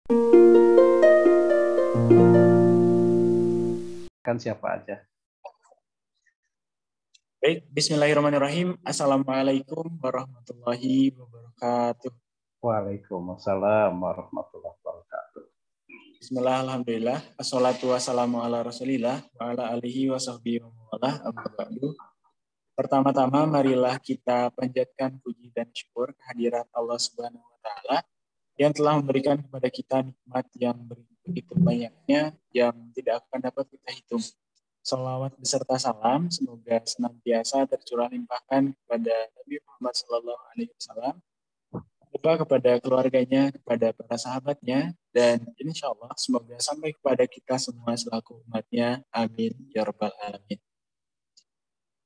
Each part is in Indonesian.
Kan siapa aja. Baik, bismillahirrahmanirrahim. Assalamualaikum warahmatullahi wabarakatuh. Waalaikumsalam warahmatullahi wabarakatuh. Bismillah, alhamdulillah. Assalatu wassalamu ala rasulillah wa ala alihi wa sahbihi wa mawalah, amma ba'du. Pertama-tama, marilah kita panjatkan puji dan syukur kehadirat Allah Subhanahu wa Ta'ala yang telah memberikan kepada kita nikmat yang begitu banyaknya yang tidak akan dapat kita hitung. Salawat beserta salam semoga senantiasa tercurah limpahkan kepada Nabi Muhammad SAW, lupa kepada keluarganya, kepada para sahabatnya, dan insya Allah semoga sampai kepada kita semua selaku umatnya. Amin ya rabbal alamin.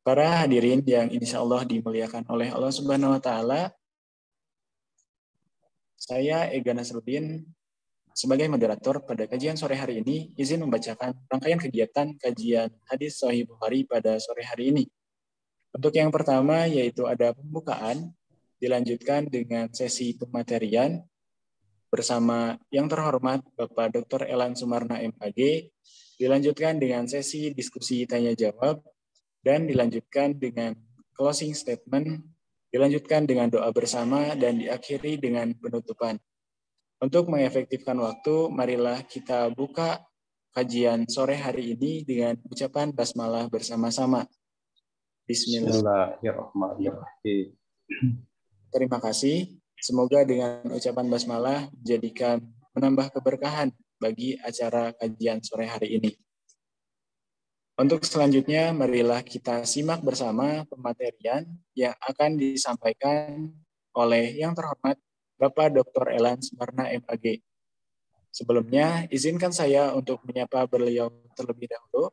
Para hadirin yang insya Allah dimuliakan oleh Allah Subhanahu Wa Taala, saya Ega Nasruddin sebagai moderator pada kajian sore hari ini, izin membacakan rangkaian kegiatan kajian hadis Sahih Bukhari pada sore hari ini. Untuk yang pertama yaitu ada pembukaan, dilanjutkan dengan sesi pematerian bersama yang terhormat Bapak Dr. Elan Sumarna MAG, dilanjutkan dengan sesi diskusi tanya jawab, dan dilanjutkan dengan closing statement, dilanjutkan dengan doa bersama, dan diakhiri dengan penutupan. Untuk mengefektifkan waktu, marilah kita buka kajian sore hari ini dengan ucapan basmalah bersama-sama. Bismillahirrahmanirrahim. Terima kasih. Semoga dengan ucapan basmalah menjadikan menambah keberkahan bagi acara kajian sore hari ini. Untuk selanjutnya, marilah kita simak bersama pematerian yang akan disampaikan oleh yang terhormat Bapak Dr. Elan Sumarna MAG. Sebelumnya, izinkan saya untuk menyapa beliau terlebih dahulu.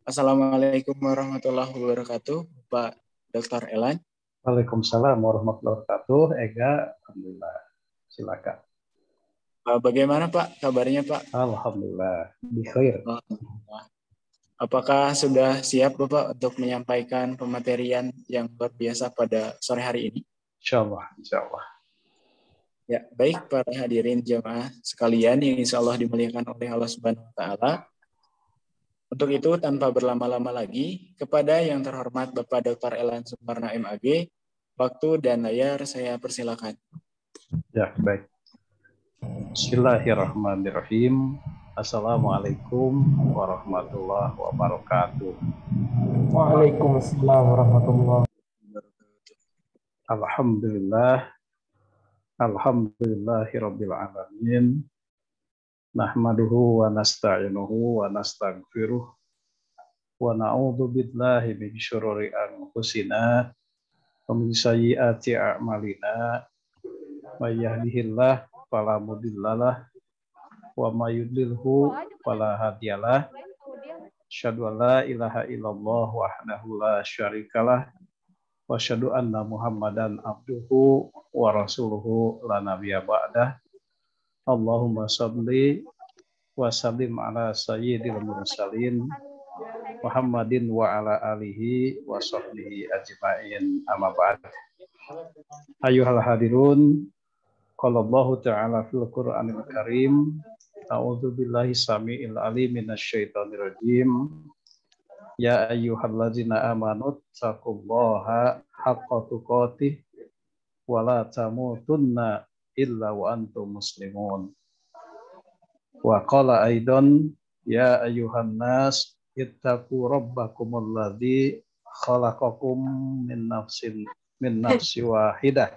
Assalamualaikum warahmatullahi wabarakatuh, Pak Dr. Elan. Waalaikumsalam warahmatullahi wabarakatuh. Ega, alhamdulillah. Silakan. Bagaimana Pak kabarnya Pak? Alhamdulillah, bikhair. Apakah sudah siap Bapak untuk menyampaikan pematerian yang luar biasa pada sore hari ini? Insyaallah, insyaallah. Ya, baik para hadirin jemaah sekalian yang insya Allah dimuliakan oleh Allah Subhanahu Wa Taala. Untuk itu tanpa berlama-lama lagi, kepada yang terhormat Bapak Dr. Elan Sumarna MAG, waktu dan layar saya persilakan. Ya, baik. Bismillahirrahmanirrahim. Assalamualaikum warahmatullahi wabarakatuh. Waalaikumsalam warahmatullahi wabarakatuh. Alhamdulillah. Alhamdulillahirabbil alamin. Nahmaduhu wa nasta'inuhu wa nastaghfiruh. Wa na'udzu billahi min syururi anfusina wa min sayyiati a'malina. May yahdihillahu fala mudhillalah wa may yudlilhu fala hadiyalah. Asyhadu an la ilaha illallah wahdahu la syarikalah wa asyhadu anna Muhammadan abduhu wa rasuluhu la nabiyya ba'dah. Allahumma shalli wa sallim ala sayyidil mursalin Muhammadin wa ala alihi wa sahbihi ajma'in, amma ba'd. Ayyuhal hadirun, qala Allah ta'ala fil Qur'anil Karim, a'udzu billahi samii'il alim minasyaitonir rajim. Ya ayyuhallazina amanu taqullaha haqqa tuqatih wa la tamutunna illa wa antum muslimun. Wa qala aidan ya ayyuhan nas ittaqu rabbakumul ladzi khalaqakum min nafsin wahidah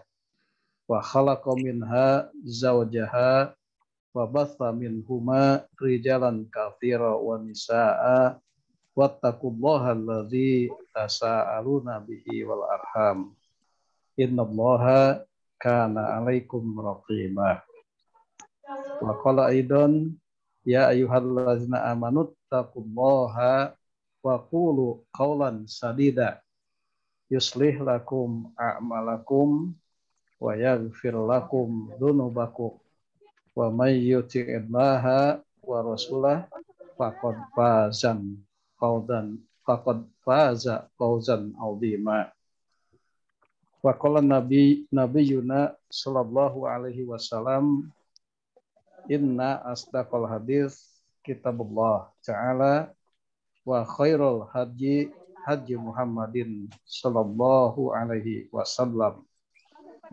wa khalaqa minha zawjaha wa batha minhuma rijalan katsira wa nisaa wattaqullaha alladzi tasaaluna bihi wal arham innallaha kana 'alaikum raqiba. Wa qala aidan ya ayyuhallazina amanu taqullaha wa qulu qawlan sadida yuslih lakum a'malakum wa yaghfir lakum dzunubakum wa may yuti'illaha wa rasulahu faqad faza fawzan 'azima. Wa qala nabiyuna sallallahu alaihi wasallam Inna asdaqal hadis kitabullah ta'ala wa khairul haji haji Muhammadin sallallahu alaihi wasallam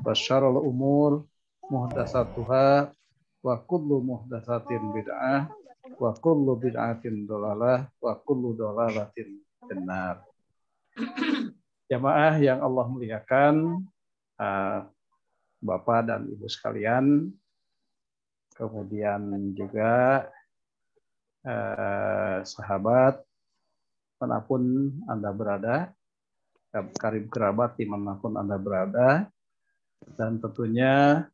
wa syarrul umur muhdatsatuha wa kullu muhdatsatin bid'ah wa kullu bid'atin dhalalah wa kullu dhalalatin finnar. Jamaah yang Allah muliakan, Bapak dan Ibu sekalian, kemudian juga sahabat manapun Anda berada, karib kerabat dimanapun Anda berada, dan tentunya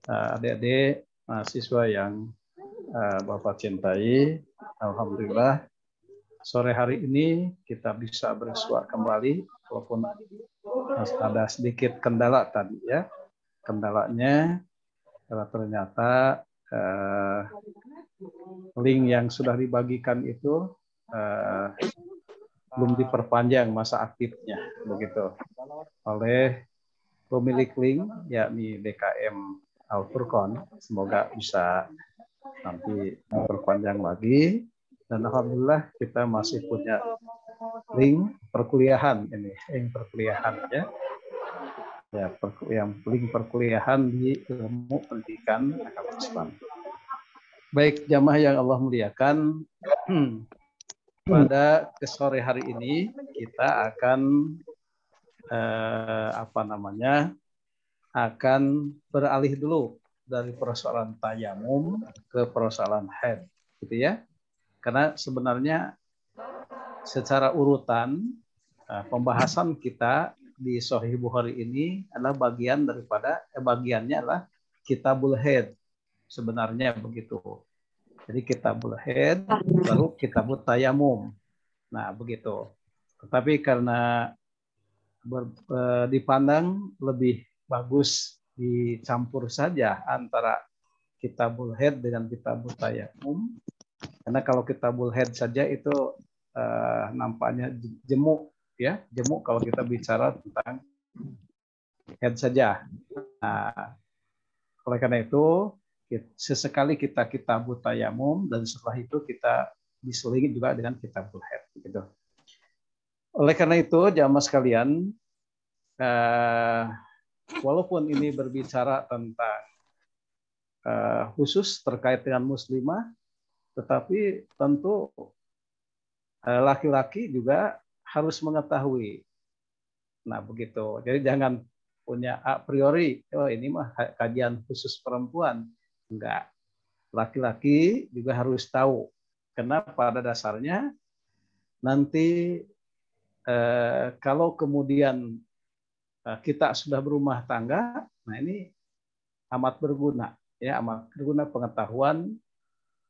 adik-adik mahasiswa yang Bapak cintai. Alhamdulillah sore hari ini kita bisa bersua kembali, walaupun ada sedikit kendala tadi ya. Kendalanya karena ternyata link yang sudah dibagikan itu belum diperpanjang masa aktifnya begitu oleh pemilik link, yakni DKM Al-Furqan. Semoga bisa nanti diperpanjang lagi, dan alhamdulillah kita masih punya link perkuliahan ini, link perkuliahan ya. Yang link perkuliahan di ilmu pendidikan agama Islam. Baik jamaah yang Allah muliakan, pada sore hari ini kita akan akan beralih dulu dari persoalan tayamum ke persoalan haid, gitu ya. Karena sebenarnya secara urutan pembahasan kita di Sahih Bukhari ini adalah bagiannya adalah Kitabul Haid, sebenarnya begitu. Jadi Kitabul Haid baru Kitabut Tayamum. Nah, begitu. Tetapi karena dipandang lebih bagus dicampur saja antara Kitabul Haid dengan Kitabut Tayamum. Karena kalau Kitabul Haid saja itu nampaknya jemuk ya, jemuk kalau kita bicara tentang haid saja. Nah, oleh karena itu sesekali kita Kitabut Tayamum, dan setelah itu kita diselingi juga dengan Kitabul Haid gitu. Oleh karena itu jamaah sekalian, walaupun ini berbicara tentang khusus terkait dengan muslimah, tetapi tentu laki-laki juga harus mengetahui. Nah, begitu. Jadi jangan punya a priori, oh ini mah kajian khusus perempuan. Enggak. Laki-laki juga harus tahu. Karena pada dasarnya nanti kalau kemudian kita sudah berumah tangga, nah ini amat berguna. Ya, amat berguna pengetahuan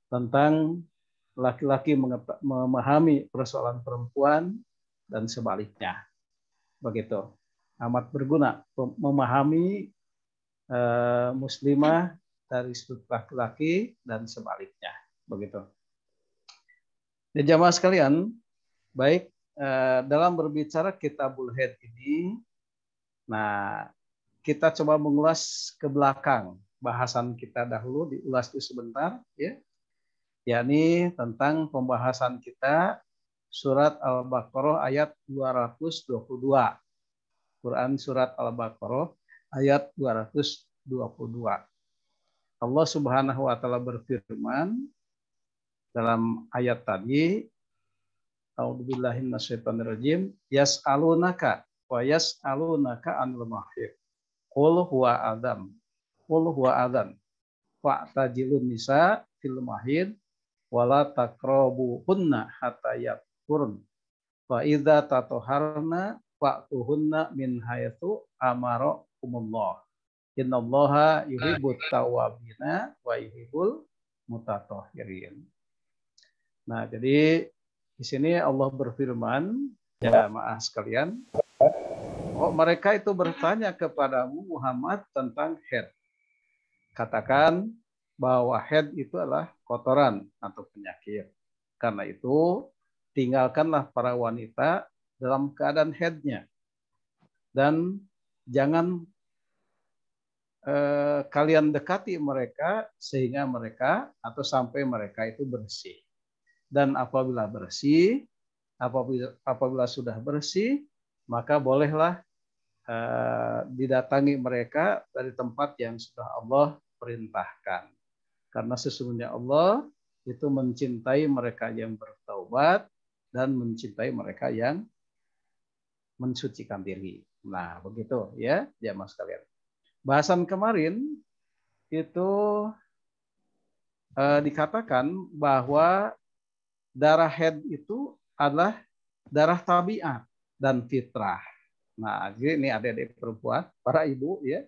tentang laki-laki memahami persoalan perempuan dan sebaliknya. Begitu. Amat berguna memahami muslimah dari sudut laki-laki dan sebaliknya. Begitu. Dan jamaah sekalian, baik dalam berbicara Kitabul Haid ini, nah kita coba mengulas ke belakang bahasan kita dahulu, diulas dulu sebentar ya. Yakni tentang pembahasan kita surat Al-Baqarah ayat 222. Quran surat Al-Baqarah ayat 222. Allah Subhanahu wa taala berfirman dalam ayat tadi, A'udzubillahi minasyaitonirrajim, yas'alunaka wa yas'alunaka 'anil mahid. Qul huwa adzan. Fa'tazilun nisa fil mahid wala taqrabuhunna hatta yatahurna. Fa idza tatahharna fa'tuhunna min haitsu amarakumullah. Innallaha yuhibbut tawwabina wa yuhibbul mutatahhirin. Nah, jadi di sini Allah berfirman, jamaah sekalian, mereka itu bertanya kepadamu Muhammad tentang haid. Katakan bahwa haid itu adalah kotoran atau penyakit. Karena itu, tinggalkanlah para wanita dalam keadaan haidnya. Dan jangan kalian dekati mereka sehingga mereka atau sampai mereka itu bersih. Dan apabila bersih, apabila sudah bersih, maka bolehlah didatangi mereka dari tempat yang sudah Allah perintahkan. Karena sesungguhnya Allah itu mencintai mereka yang bertaubat dan mencintai mereka yang mensucikan diri. Nah, begitu ya, jamaah sekalian. Bahasan kemarin itu dikatakan bahwa darah haid itu adalah darah tabiat dan fitrah. Nah, jadi ini adik-adik perempuan, para ibu ya,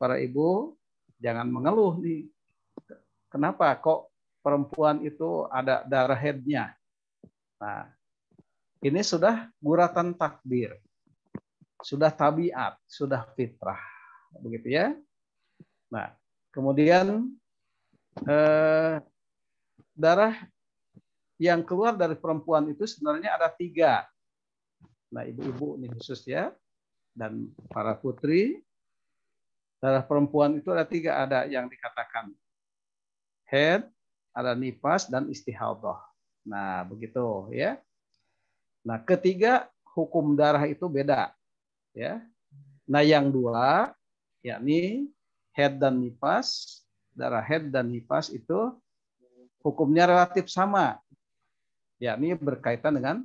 para ibu jangan mengeluh nih. Kenapa kok perempuan itu ada darah haidnya? Nah, ini sudah guratan takdir, sudah tabiat, sudah fitrah, begitu ya. Nah, kemudian darah yang keluar dari perempuan itu sebenarnya ada 3. Nah, ibu-ibu ini khusus ya, dan para putri, darah perempuan itu ada 3, ada yang dikatakan haid, ada nifas, dan istihadah. Nah, begitu ya. Nah, ketiga hukum darah itu beda ya. Nah, yang 2 yakni haid dan nifas, darah haid dan nifas itu hukumnya relatif sama, yakni berkaitan dengan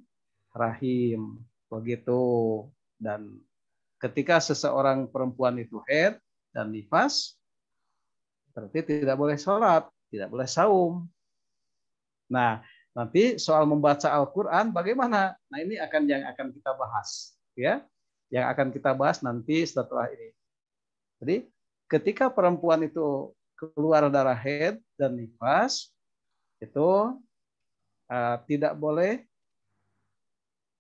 rahim, begitu. Dan ketika seseorang perempuan itu haid dan nifas, berarti tidak boleh sholat, tidak boleh saum. Nah, nanti soal membaca Al-Quran bagaimana? Nah, ini yang akan kita bahas, ya, yang akan kita bahas nanti setelah ini. Jadi, ketika perempuan itu keluar darah haid dan nifas, itu tidak boleh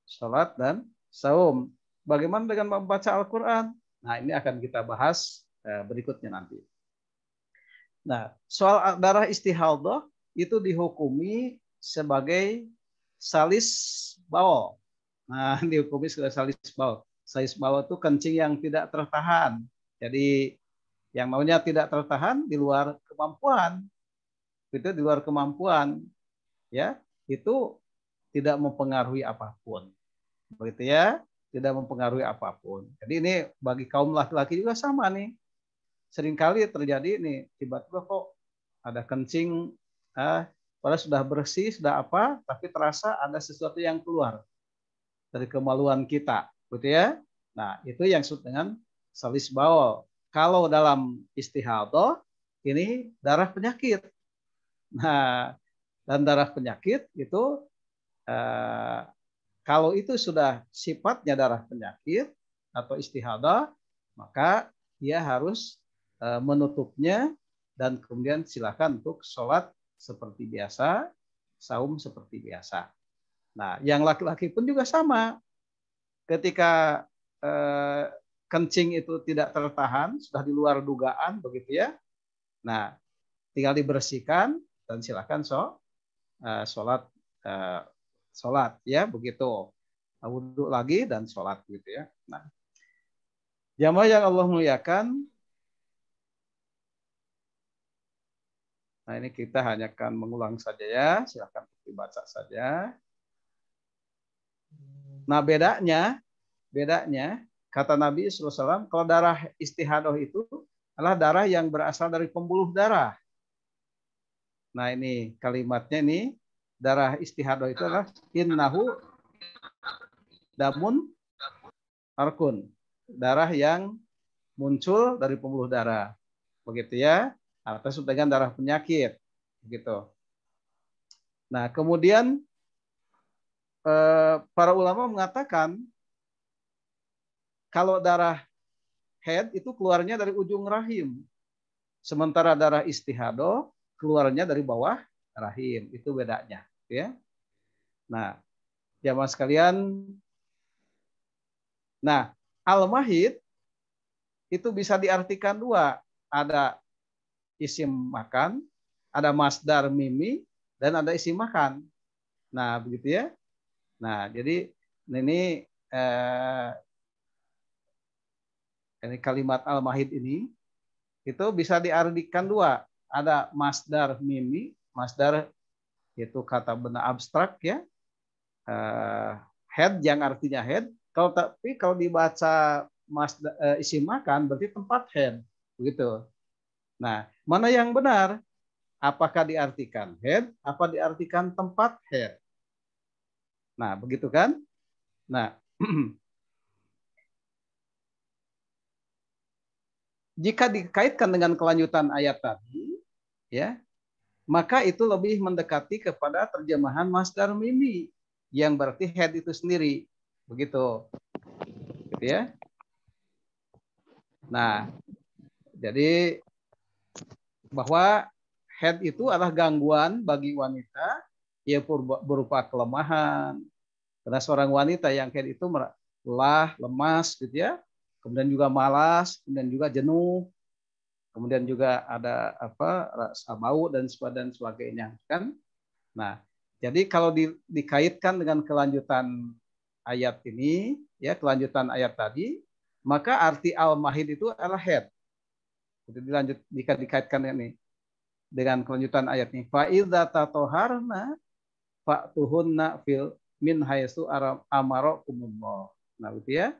sholat dan saum. Bagaimana dengan membaca Al-Quran? Nah, ini akan kita bahas berikutnya nanti. Nah, soal darah istihadah itu dihukumi sebagai salis baul. Nah, dihukumi sebagai salis baul. Salis baul itu kencing yang tidak tertahan. Jadi, yang maunya tidak tertahan di luar kemampuan. Itu di luar kemampuan. Ya, itu tidak mempengaruhi apapun. Begitu ya, tidak mempengaruhi apapun. Jadi ini bagi kaum laki-laki juga sama nih. Seringkali terjadi nih, tiba-tiba kok ada kencing, padahal sudah bersih, sudah apa, tapi terasa ada sesuatu yang keluar dari kemaluan kita, begitu ya. Nah, itu yang disebut dengan salis baul. Kalau dalam istihadah, ini darah penyakit. Nah, dan darah penyakit itu kalau itu sudah sifatnya darah penyakit atau istihadah, maka dia harus menutupnya dan kemudian silakan untuk sholat seperti biasa, saum seperti biasa. Nah, yang laki-laki pun juga sama. Ketika kencing itu tidak tertahan, sudah di luar dugaan, begitu ya. Nah, tinggal dibersihkan dan silakan sholat ya, begitu. Wudhu lagi dan sholat gitu ya. Nah, jamaah yang Allah muliakan, nah ini kita hanya akan mengulang saja ya, silakan dibaca saja. Nah, bedanya kata Nabi SAW, kalau darah istihadah itu adalah darah yang berasal dari pembuluh darah. Nah, ini kalimatnya ini, darah istihadah itu adalah innahu damun arkun, darah yang muncul dari pembuluh darah, begitu ya, atau disebut dengan darah penyakit, begitu. Nah, kemudian para ulama mengatakan kalau darah haid itu keluarnya dari ujung rahim, sementara darah istihadah keluarnya dari bawah rahim, itu bedanya, ya. Nah, jamaah sekalian, nah al-mahid itu bisa diartikan 2, ada isim makan, ada masdar mimi, dan ada isim makan. Nah, begitu ya. Nah, jadi ini kalimat al-mahid ini itu bisa diartikan dua. Ada masdar mimi, masdar itu kata benda abstrak ya. Head yang artinya head. Tapi kalau dibaca isim makan berarti tempat head, begitu. Nah, mana yang benar? Apakah diartikan head? Apa diartikan tempat head? Nah, begitu kan? Nah, jika dikaitkan dengan kelanjutan ayat tadi, ya, maka itu lebih mendekati kepada terjemahan masdar mimi yang berarti head itu sendiri, begitu, gitu ya. Nah, jadi bahwa head itu adalah gangguan bagi wanita, ya berupa kelemahan. Karena seorang wanita yang head itu lelah, lemas, gitu ya. Kemudian juga malas, kemudian juga jenuh, kemudian juga ada rasa bau dan sebagainya, kan? Nah, jadi kalau dikaitkan dengan kelanjutan ayat ini, ya kelanjutan ayat tadi, maka arti al-mahid itu adalah head. Itu dilanjut jika dikaitkan dengan kelanjutan ayat ini. Fa idza tatoharna fa'tuhunna fil min haitsu amarakumullah. Nah, gitu ya.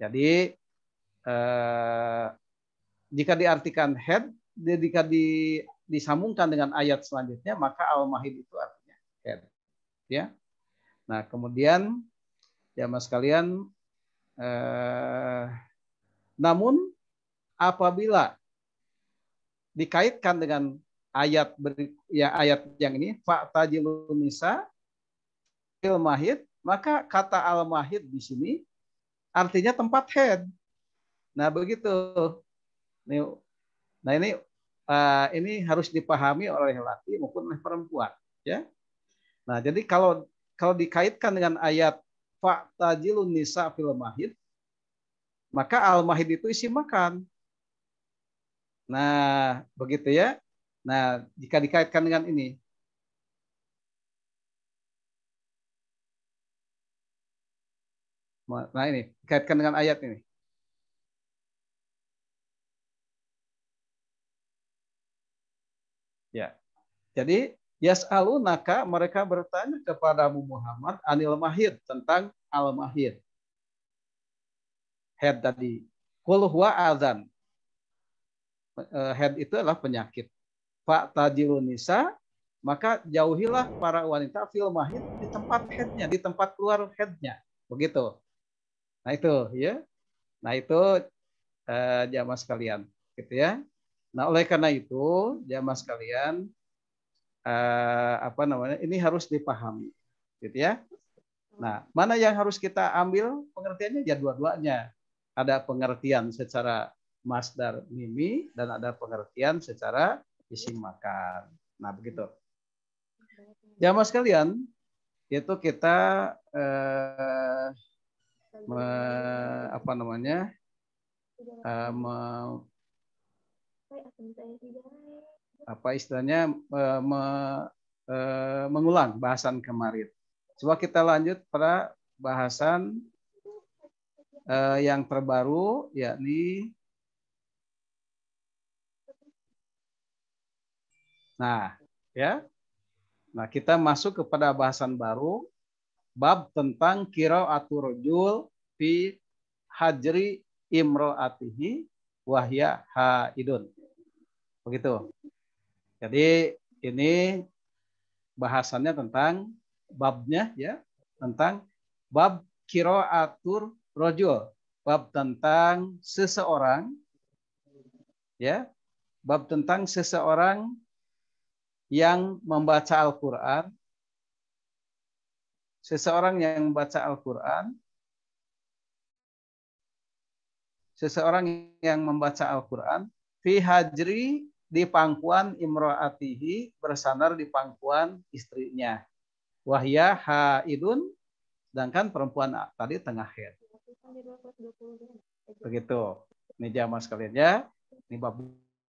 Jadi jika diartikan head, jika disambungkan dengan ayat selanjutnya, maka al-mahid itu artinya head. Ya. Nah, kemudian jamaah sekalian, namun apabila dikaitkan dengan ayat ayat yang ini, fa'tajilun nisa fil mahid, maka kata al-mahid di sini artinya tempat head. Nah, begitu. Nah, ini harus dipahami oleh laki maupun oleh perempuan, ya. Nah, jadi kalau dikaitkan dengan ayat fa'tajilun nisa fil mahid, maka al-mahid itu isi makan. Nah, begitu ya. Nah, jika dikaitkan dengan ini. Nah, ini dikaitkan dengan ayat ini. Ya. Jadi, yas'alunaka, mereka bertanya kepada Muhammad anil mahid, tentang al-mahid. Head tadi. Qul huwa adzan. Head itu adalah penyakit. Fa'tajilun nisa, maka jauhilah para wanita fil mahid, di tempat headnya, di tempat keluar headnya, begitu. Nah itu ya, nah itu jamaah sekalian, gitu ya. Nah oleh karena itu jamaah sekalian, ini harus dipahami, gitu ya. Nah mana yang harus kita ambil pengertiannya? Ya dua-duanya. Ada pengertian secara masdar mimi dan ada pengertian secara isim makan. Nah begitu. Jamaah sekalian, itu kita mengulang bahasan kemarin. Coba kita lanjut pada bahasan yang terbaru, yakni Nah, kita masuk kepada bahasan baru, bab tentang qiraatul rajul fi hajri imro'atihi wahya haidun. Begitu. Jadi ini bahasannya tentang babnya ya, tentang bab qiraatul rajul, bab tentang seseorang ya, bab tentang seseorang yang membaca Al-Qur'an, seseorang yang membaca Al-Qur'an, fi hajri, di pangkuan imro'atihi, bersandar di pangkuan istrinya. Wahya haidun, sedangkan perempuan tadi tengah haid. Begitu. Ini jamaah sekalian ya. Ini bab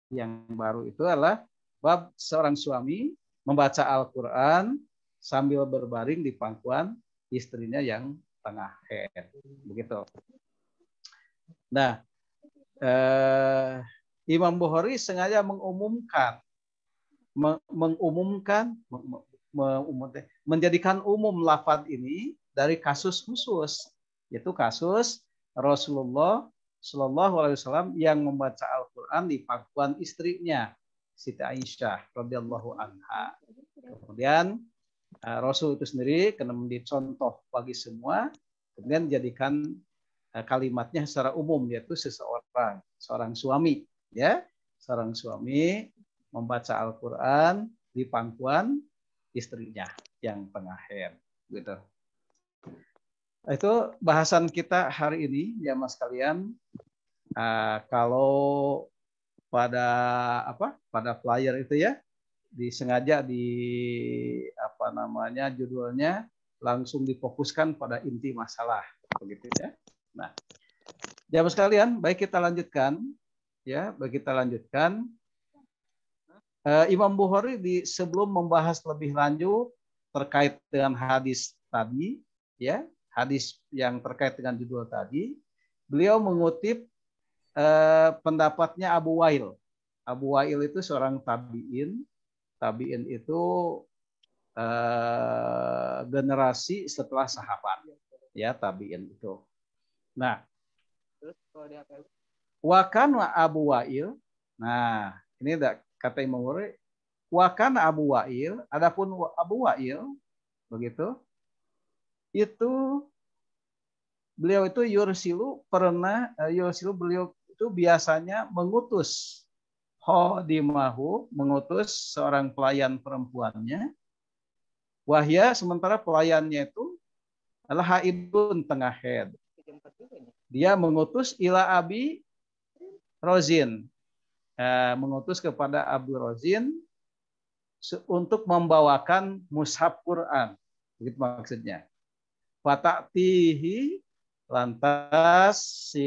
yang baru itu adalah bab seorang suami membaca Al-Qur'an sambil berbaring di pangkuan istrinya yang tengah haid. Begitu. Nah, Imam Bukhari sengaja menjadikan umum lafaz ini dari kasus khusus, yaitu kasus Rasulullah Shallallahu Alaihi Wasallam yang membaca Al-Quran di pangkuan istrinya Siti Aisyah radhiyallahu anha. Kemudian Rasul itu sendiri karena menjadi contoh bagi semua, kemudian jadikan kalimatnya secara umum, yaitu seorang suami, ya, seorang suami membaca Al-Quran di pangkuan istrinya yang tengah haid, gitu. Itu bahasan kita hari ini, ya mas kalian. Kalau pada flyer itu ya disengaja judulnya langsung difokuskan pada inti masalah, begitu ya. Nah, jamaah sekalian, baik kita lanjutkan. Imam Bukhari sebelum membahas lebih lanjut terkait dengan hadis tadi, ya, hadis yang terkait dengan judul tadi, beliau mengutip pendapatnya Abu Wail. Abu Wail itu seorang tabi'in. Tabi'in itu generasi setelah sahabat, ya, tabi'in itu. Nah, wakan Abu Wail. Nah, ini kata Imam Bukhari, wakan Abu Wail. Adapun Abu Wail, begitu, itu beliau itu beliau itu biasanya mengutus mengutus seorang pelayan perempuannya. Wahya, sementara pelayannya itu adalah haidun, tengah haid. Dia mengutus ila Abi Rozin, mengutus kepada Abu Rozin untuk membawakan mushaf Quran, begitu maksudnya. Fata'tihi, lantas si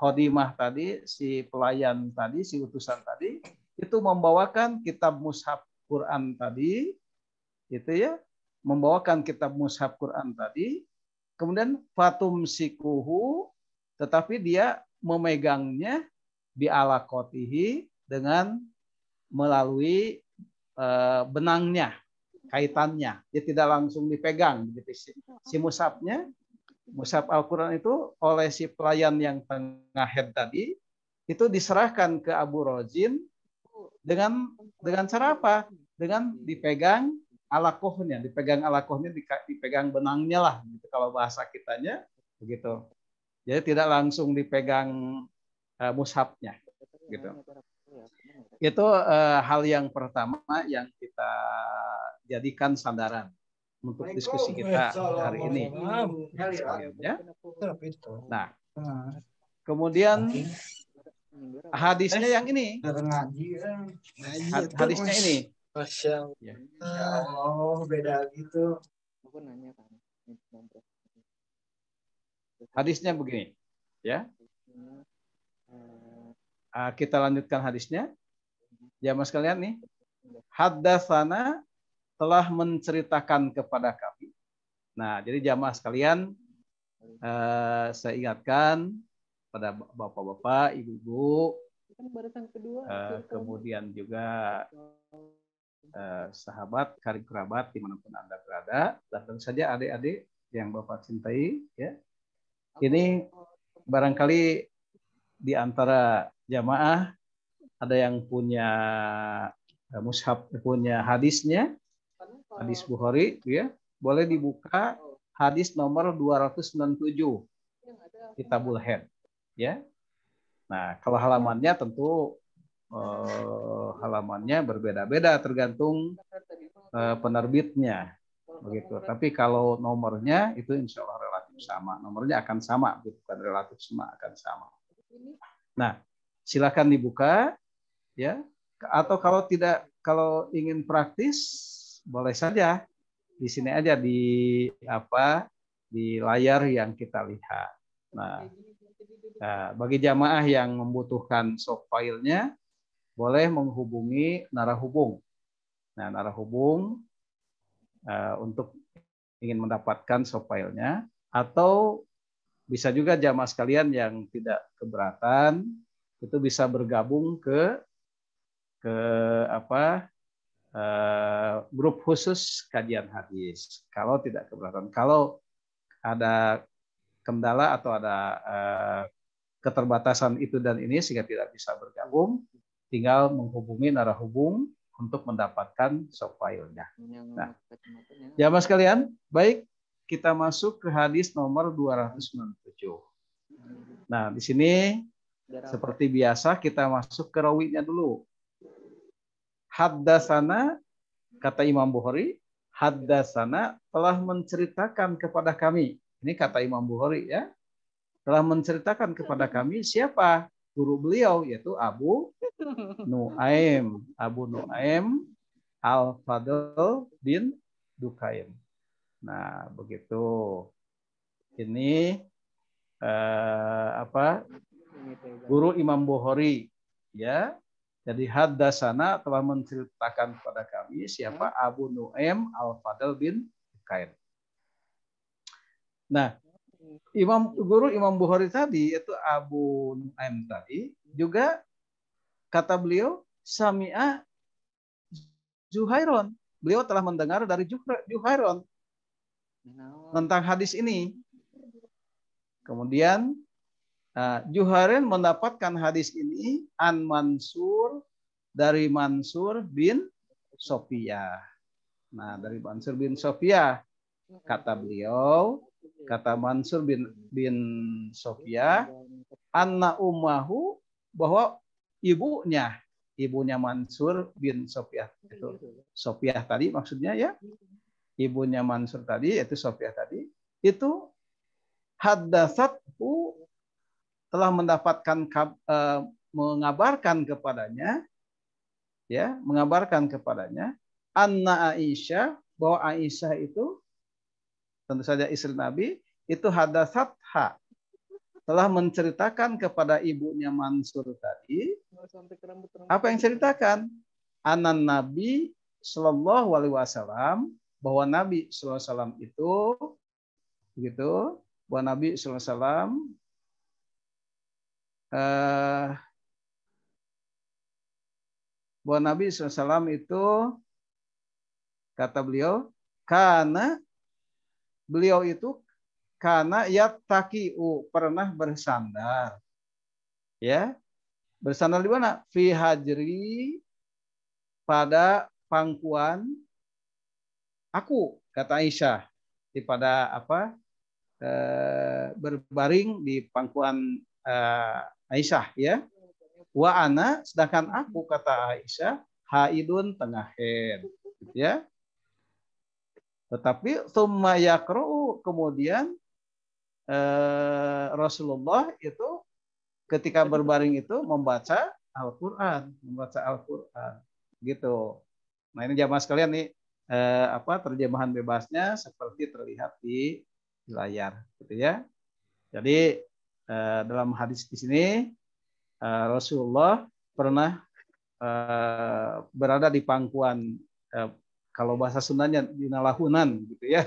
Khodimah tadi, si pelayan tadi, si utusan tadi, itu membawakan kitab mushaf Quran tadi, itu ya, membawakan kitab mushaf Quran tadi, kemudian fatum sikuhu, tetapi dia memegangnya bi alaqotihi, dengan melalui benangnya, kaitannya, dia tidak langsung dipegang, gitu. Si mushafnya, mushaf Al-Quran itu oleh si pelayan yang tengah haid tadi, itu diserahkan ke Abu Rozin dengan cara apa? Dengan dipegang alakohnya, dipegang benangnya lah, gitu, kalau bahasa kitanya begitu. Jadi tidak langsung dipegang mushafnya, gitu. Itu hal yang pertama yang kita jadikan sandaran untuk diskusi kita hari ini. Ya. Nah, kemudian hadisnya yang ini. Hadisnya ini. Masya Allah, beda gitu. Hadisnya begini, ya. Kita lanjutkan hadisnya. Jamaah sekalian nih. Haddatsana, telah menceritakan kepada kami. Nah, jadi jamaah sekalian, saya ingatkan pada bapak-bapak, ibu-ibu, kemudian juga sahabat, karib kerabat dimanapun Anda berada, dan tentu saja adik-adik yang Bapak cintai, ya. Ini barangkali di antara jamaah ada yang punya mushaf, punya hadisnya, hadis Bukhari, ya. Boleh dibuka hadis nomor 297, Kitabul Haid, ya. Nah, kalau halamannya tentu halamannya berbeda-beda tergantung penerbitnya, begitu. Tapi kalau nomornya itu insya Allah relatif sama, nomornya akan sama, bukan relatif sama, akan sama. Nah, silakan dibuka, ya. Atau kalau ingin praktis, boleh saja di sini aja di layar yang kita lihat. Nah, bagi jamaah yang membutuhkan soft filenya, boleh menghubungi narahubung. Nah, narahubung untuk ingin mendapatkan soft filenya, atau bisa juga jamaah sekalian yang tidak keberatan itu bisa bergabung ke apa grup khusus kajian hadis. Kalau tidak keberatan, kalau ada kendala atau ada keterbatasan itu dan ini sehingga tidak bisa bergabung, tinggal menghubungi narahubung untuk mendapatkan soft file-nya. Nah, jamaah sekalian, baik, kita masuk ke hadis nomor 297. Nah, di sini seperti biasa kita masuk ke rawinya dulu. Haddasana, kata Imam Bukhari, haddasana telah menceritakan kepada kami. Ini kata Imam Bukhari ya. Telah menceritakan kepada kami siapa guru beliau, yaitu Abu Nuaim. Abu Nuaim Al-Fadl bin Dukaim. Nah, begitu. Ini guru Imam Bukhari ya. Jadi haddasana telah menceritakan kepada kami siapa Abu Nuaim Al-Fadl bin Dukaim. Nah, guru Imam Bukhari tadi itu Abu Nuaim tadi juga kata beliau sami'a Zuhairon. Beliau telah mendengar dari Zuhairon tentang hadis ini. Kemudian Zuhairon mendapatkan hadis ini an Mansur dari Mansur bin Sofiyah. Nah, dari Mansur bin Sofiyah kata beliau, kata Mansur bin Sofiyah, anna ummahu, bahwa ibunya Mansur bin Sofiyah, itu Sofiyah tadi maksudnya ya, ibunya Mansur tadi yaitu Sofiyah tadi, itu haddatsathu telah mendapatkan mengabarkan kepadanya ya, mengabarkan kepadanya anna Aisyah, bahwa Aisyah itu tentu saja istri Nabi, itu hadatsatha telah menceritakan kepada ibunya Mansur tadi. Apa yang ceritakan? Anan Nabi Sallallahu Alaihi Wasallam, bahwa Nabi Sallallahu Alaihi Wasallam itu begitu, bahwa Nabi Sallallahu Alaihi Wasallam bahwa Nabi Sallallahu Alaihi Wasallam itu kata beliau karena beliau itu karena yattaqi'u pernah bersandar. Ya. Bersandar di mana? Fi hajri, pada pangkuan aku, kata Aisyah. Pada apa? Berbaring di pangkuan Aisyah ya. Wa ana, sedangkan aku, kata Aisyah, haidun, tengah haid. Ya. Tetapi tsumma yaqra'u, kemudian Rasulullah itu ketika berbaring itu membaca Al-Qur'an, gitu. Nah, ini jamaah sekalian nih terjemahan bebasnya seperti terlihat di layar gitu ya. Jadi dalam hadis di sini Rasulullah pernah berada di pangkuan, kalau bahasa Sundanya lahunan gitu ya.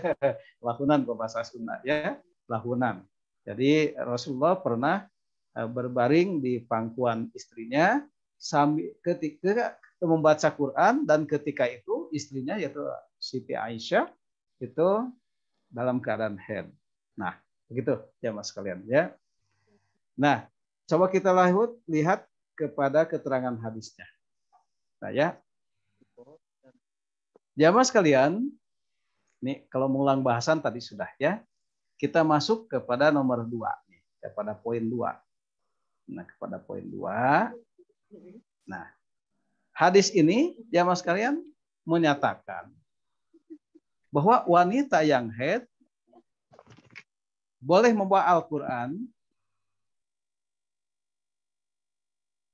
Lahunan kalau bahasa Sunda ya, lahunan. Jadi Rasulullah pernah berbaring di pangkuan istrinya sambil ketika membaca Quran, dan ketika itu istrinya yaitu Siti Aisyah itu dalam keadaan haid. Nah, begitu ya Mas kalian ya. Nah, coba kita lihat kepada keterangan hadisnya. Nah ya. Jamaah sekalian, nih kalau mengulang bahasan tadi sudah ya. Kita masuk kepada nomor 2 nih, kepada poin 2. Nah, kepada poin 2. Nah, hadis ini jamaah sekalian menyatakan bahwa wanita yang haid boleh membawa Al-Qur'an.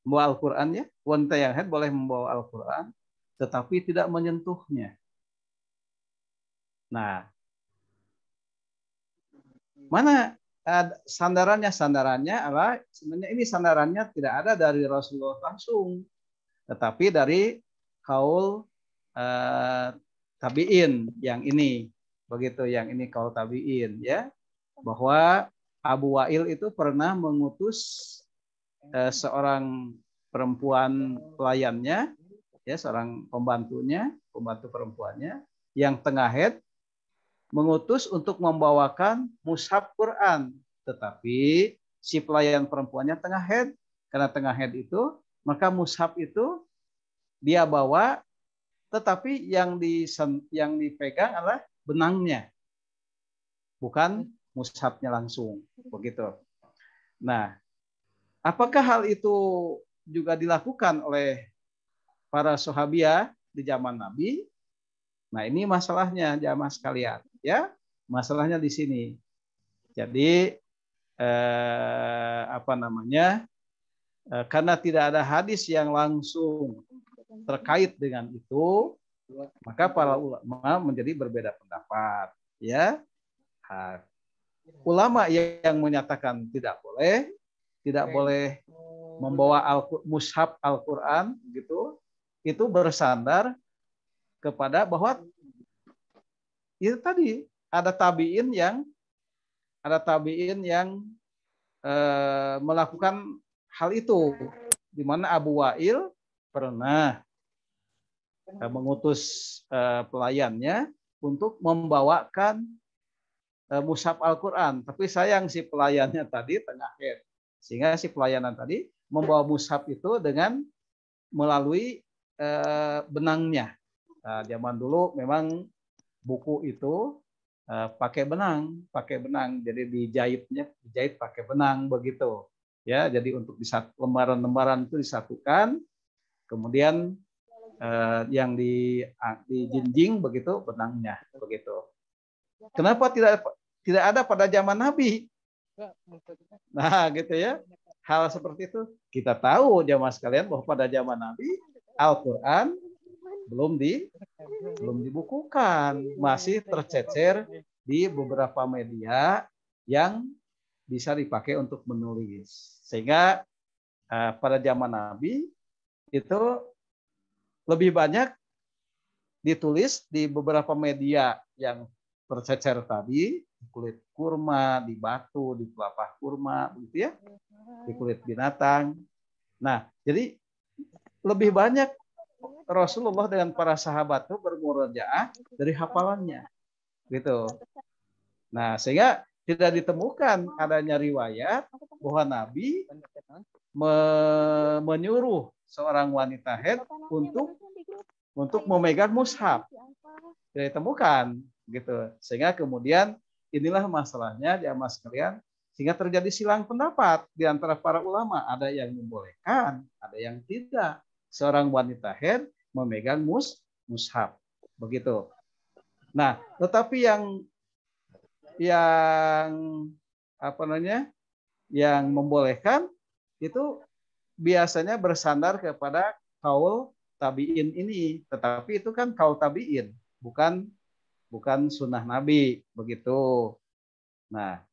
Membawa Al-Qur'an ya. Wanita yang haid boleh membawa Al-Qur'an tetapi tidak menyentuhnya. Nah, mana sandarannya? Sandarannya adalah sebenarnya ini sandarannya tidak ada dari Rasulullah langsung, tetapi dari kaul tabi'in yang ini, begitu, yang ini kaul tabi'in ya, bahwa Abu Wa'il itu pernah mengutus seorang perempuan pelayannya, ya seorang pembantunya, pembantu perempuannya yang tengah haid mengutus untuk membawakan mushaf Quran, tetapi si pelayan perempuannya tengah haid. Karena tengah haid itu, maka mushaf itu dia bawa, tetapi yang dipegang adalah benangnya, bukan mushafnya langsung, begitu. Nah, apakah hal itu juga dilakukan oleh para sahabiah di zaman Nabi? Nah, ini masalahnya jamaah sekalian, ya. Masalahnya di sini. Jadi karena tidak ada hadis yang langsung terkait dengan itu, maka para ulama menjadi berbeda pendapat, ya. Ulama yang menyatakan tidak boleh membawa mushaf Al-Qur'an gitu, itu bersandar kepada bahwa itu tadi ada tabiin yang melakukan hal itu, di mana Abu Wa'il pernah mengutus pelayannya untuk membawakan mushaf Al-Quran, tapi sayang si pelayannya tadi tengah haid, sehingga si pelayanan tadi membawa mushaf itu dengan melalui benangnya. Nah, zaman dulu memang buku itu pakai benang, jadi dijahit pakai benang begitu, ya. Jadi untuk lembaran-lembaran itu disatukan, kemudian yang dijinjing begitu benangnya begitu. Kenapa tidak ada pada zaman Nabi? Nah, gitu ya. Hal seperti itu kita tahu jamaah sekalian bahwa pada zaman Nabi Al-Qur'an belum dibukukan, masih tercecer di beberapa media yang bisa dipakai untuk menulis. Sehingga pada zaman Nabi itu lebih banyak ditulis di beberapa media yang tercecer tadi, di kulit kurma, di batu, di pelepah kurma, begitu ya, di kulit binatang. Nah, jadi lebih banyak Rasulullah dengan para sahabat itu bermurojaah dari hafalannya, gitu. Nah, sehingga tidak ditemukan adanya riwayat bahwa Nabi menyuruh seorang wanita haid untuk memegang mushaf. Tidak ditemukan, gitu. Sehingga kemudian inilah masalahnya jamaah sekalian, sehingga terjadi silang pendapat di antara para ulama. Ada yang membolehkan, ada yang tidak. Seorang wanita haid memegang mushaf, begitu. Nah, tetapi yang membolehkan itu biasanya bersandar kepada kaul tabiin ini, tetapi itu kan kaul tabiin, bukan sunnah Nabi, begitu. Nah,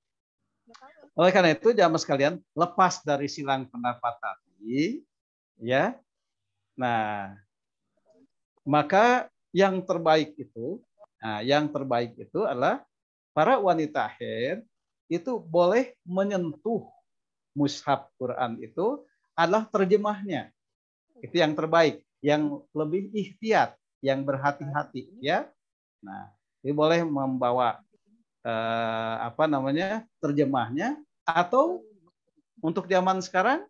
oleh karena itu jamaah sekalian, lepas dari silang pendapat tadi, ya. Nah, maka yang terbaik itu adalah para wanita haid itu boleh menyentuh mushaf Quran itu adalah terjemahnya. Itu yang terbaik, yang lebih ihtiyat, yang berhati-hati, ya. Nah, ini boleh membawa terjemahnya, atau untuk zaman sekarang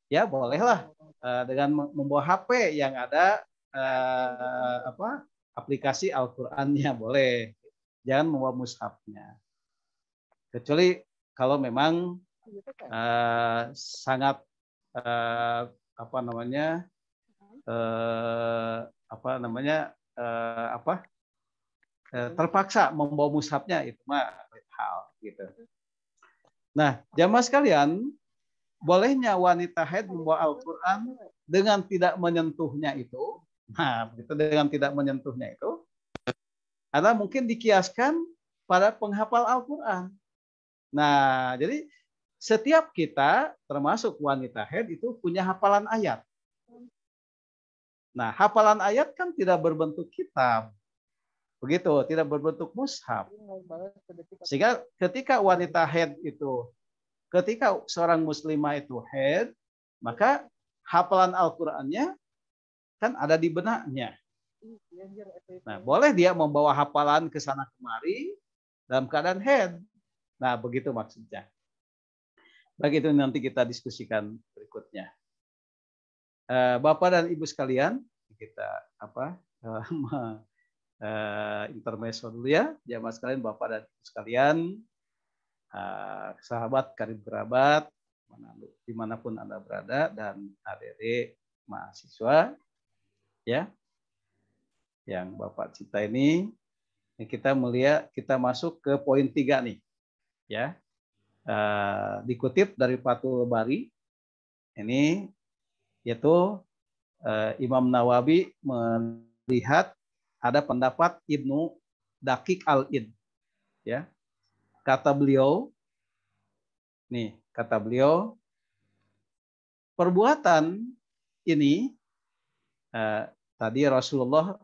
ya bolehlah dengan membawa HP yang ada aplikasi Al-Qur'annya, boleh. Jangan membawa mushafnya. Kecuali kalau memang sangat terpaksa membawa mushafnya, itu mah hal gitu. Nah, jamaah sekalian, bolehnya wanita haid membawa Al-Qur'an dengan tidak menyentuhnya itu. Nah, begitu, dengan tidak menyentuhnya itu adalah mungkin dikiaskan pada penghafal Al-Qur'an. Nah, jadi setiap kita termasuk wanita haid itu punya hafalan ayat. Nah, hafalan ayat kan tidak berbentuk kitab. Begitu, tidak berbentuk mushaf. Sehingga ketika wanita haid itu ketika seorang muslimah itu haid, maka hafalan Al-Qur'annya kan ada di benaknya. Nah, boleh dia membawa hafalan ke sana kemari dalam keadaan haid. Nah, begitu maksudnya. Begitu nanti kita diskusikan berikutnya. Bapak dan Ibu sekalian, kita intermezzo dulu ya, jamaah sekalian, Bapak dan Ibu sekalian, sahabat, karib kerabat, dimanapun Anda berada, dan adik-adik mahasiswa, ya, yang Bapak cinta ini, kita masuk ke poin 3 nih, ya, dikutip dari Fathul Bari, ini yaitu Imam Nawawi melihat ada pendapat Ibnu Daqiq Al-Id, ya. Kata beliau, perbuatan ini tadi Rasulullah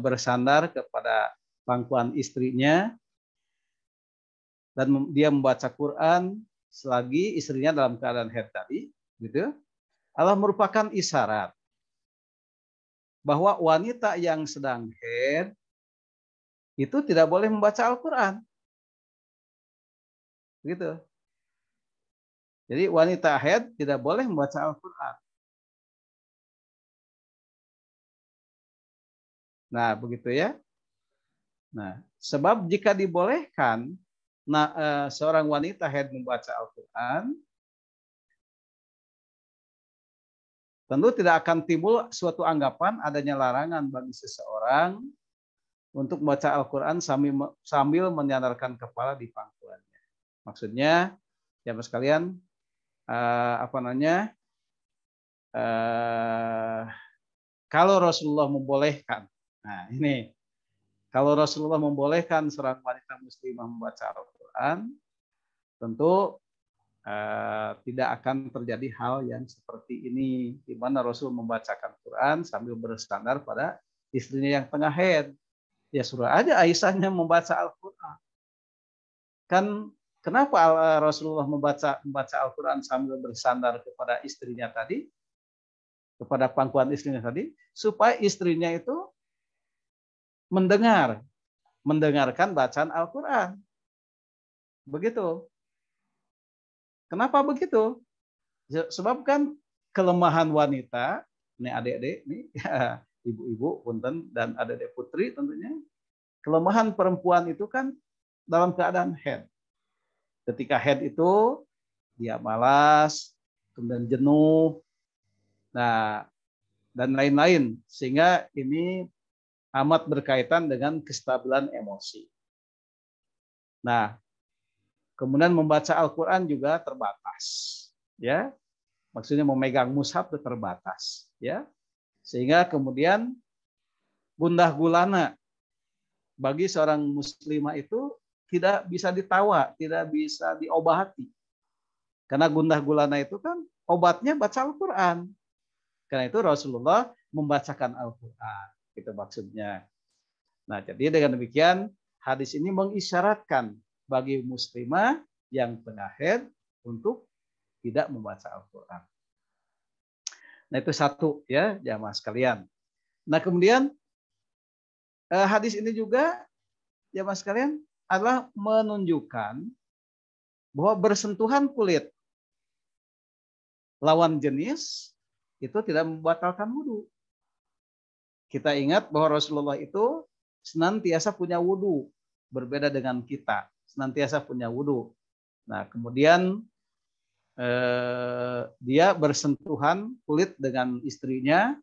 bersandar kepada pangkuan istrinya dan dia membaca Quran selagi istrinya dalam keadaan haid tadi, gitu. Allah merupakan isyarat bahwa wanita yang sedang haid itu tidak boleh membaca Al-Quran. Gitu. Jadi wanita haid tidak boleh membaca Al-Quran. Nah, begitu ya. Nah, sebab jika dibolehkan seorang wanita haid membaca Al-Quran, tentu tidak akan timbul suatu anggapan adanya larangan bagi seseorang untuk membaca Al-Quran sambil menyandarkan kepala di pangkuannya. Maksudnya, jamaah sekalian, kalau Rasulullah membolehkan, nah ini, kalau Rasulullah membolehkan seorang wanita muslimah membaca Al-Quran, tentu tidak akan terjadi hal yang seperti ini, di mana Rasul membacakan Quran sambil bersandar pada istrinya yang tengah haid. Ya suruh aja Aisyahnya membaca Al-Quran. Kan kenapa Rasulullah membaca Al-Quran sambil bersandar kepada istrinya tadi, kepada pangkuan istrinya tadi, supaya istrinya itu mendengarkan bacaan Al-Quran. Begitu. Kenapa begitu? Sebab kan kelemahan wanita, ini adik-adik, nih ibu-ibu, punten, dan adik-adik putri tentunya, kelemahan perempuan itu kan dalam keadaan haid. Ketika haid itu dia malas, kemudian jenuh, nah dan lain-lain, sehingga ini amat berkaitan dengan kestabilan emosi. Nah, kemudian membaca Al-Quran juga terbatas, ya. Maksudnya memegang mushaf itu terbatas, ya. Sehingga kemudian gundah gulana bagi seorang muslimah itu tidak bisa ditawa, tidak bisa diobati. Karena gundah gulana itu kan obatnya baca Al-Quran. Karena itu Rasulullah membacakan Al-Quran. Itu maksudnya. Nah, jadi dengan demikian hadis ini mengisyaratkan bagi muslimah yang tengah haid untuk tidak membaca Al-Quran. Nah, itu satu ya, jamaah sekalian. Nah, kemudian hadis ini juga jamaah sekalian adalah menunjukkan bahwa bersentuhan kulit lawan jenis itu tidak membatalkan wudu. Kita ingat bahwa Rasulullah itu senantiasa punya wudu, berbeda dengan kita, senantiasa punya wudu. Nah, kemudian dia bersentuhan kulit dengan istrinya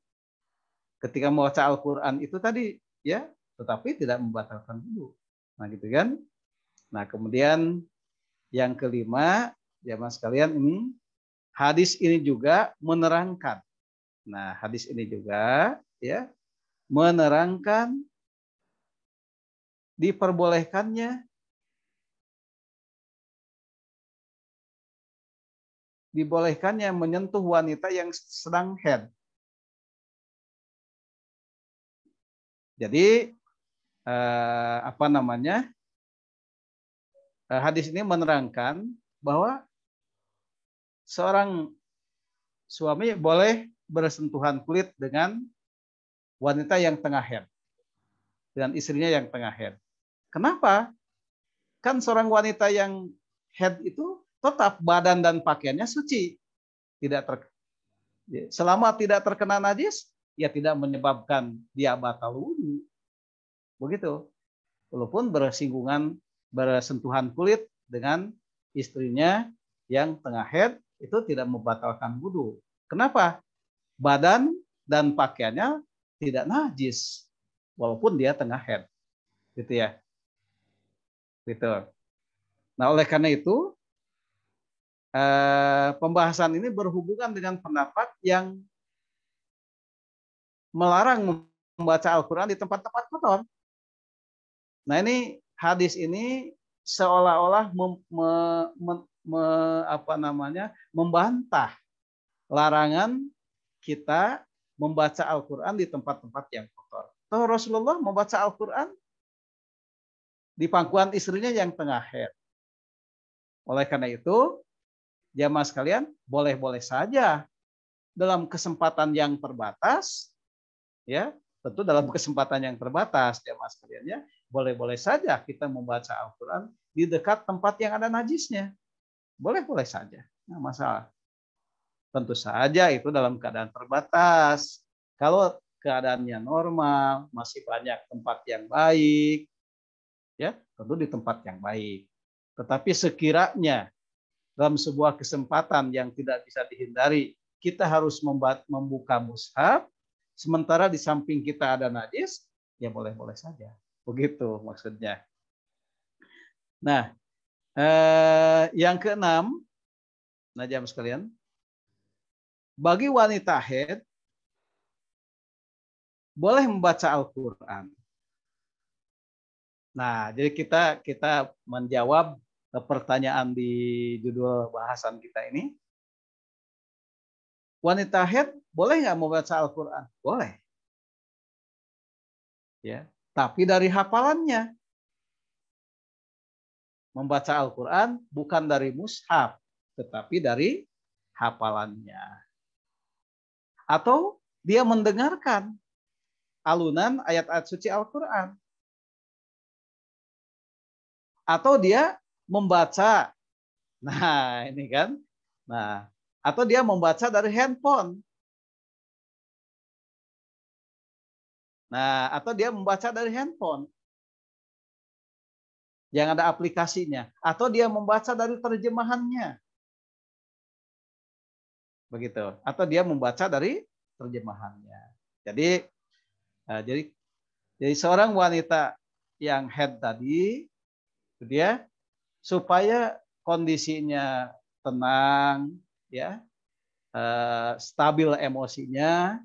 ketika membaca Al-Quran itu tadi, ya, tetapi tidak membatalkan wudu. Nah, gitu kan? Nah, kemudian yang kelima, jamaah sekalian, ini hadis ini juga menerangkan. Nah, hadis ini juga ya menerangkan dibolehkannya menyentuh wanita yang sedang haid. Jadi hadis ini menerangkan bahwa seorang suami boleh bersentuhan kulit dengan wanita yang tengah haid, dengan istrinya yang tengah haid. Kenapa? Kan seorang wanita yang haid itu tetap badan dan pakaiannya suci, selama tidak terkena najis, ya tidak menyebabkan dia batal wudu. Begitu. Walaupun bersentuhan kulit dengan istrinya yang tengah haid, itu tidak membatalkan wudu. Kenapa? Badan dan pakaiannya tidak najis walaupun dia tengah haid. Gitu ya. Gitu. Nah, oleh karena itu pembahasan ini berhubungan dengan pendapat yang melarang membaca Al-Quran di tempat-tempat kotor. Nah, ini hadis ini seolah-olah membantah larangan kita membaca Al-Quran di tempat-tempat yang kotor. Toh Rasulullah membaca Al-Quran di pangkuan istrinya yang tengah haid. Oleh karena itu, jamaah sekalian, boleh-boleh saja dalam kesempatan yang terbatas, ya, tentu dalam kesempatan yang terbatas, jamaah sekalian, ya, boleh-boleh saja kita membaca Al-Quran di dekat tempat yang ada najisnya. Boleh-boleh saja, nggak masalah. Tentu saja itu dalam keadaan terbatas. Kalau keadaannya normal, masih banyak tempat yang baik, ya, tentu di tempat yang baik. Tetapi sekiranya dalam sebuah kesempatan yang tidak bisa dihindari, kita harus membuka mushaf, sementara di samping kita ada najis, ya boleh-boleh saja. Begitu maksudnya. Nah, yang keenam, nah jamaah sekalian, bagi wanita haid boleh membaca Al-Quran. Nah, jadi kita menjawab pertanyaan di judul bahasan kita ini. Wanita haid boleh nggak membaca Al-Quran? Boleh. Ya, tapi dari hafalannya. Membaca Al-Quran bukan dari mushaf, tetapi dari hafalannya. Atau dia mendengarkan alunan ayat-ayat suci Al-Quran. Atau dia membaca. Nah, ini kan. Nah, atau dia membaca dari handphone. Nah, atau dia membaca dari handphone yang ada aplikasinya, atau dia membaca dari terjemahannya. Begitu. Atau dia membaca dari terjemahannya. Jadi seorang wanita yang haid tadi, dia supaya kondisinya tenang, ya, stabil emosinya,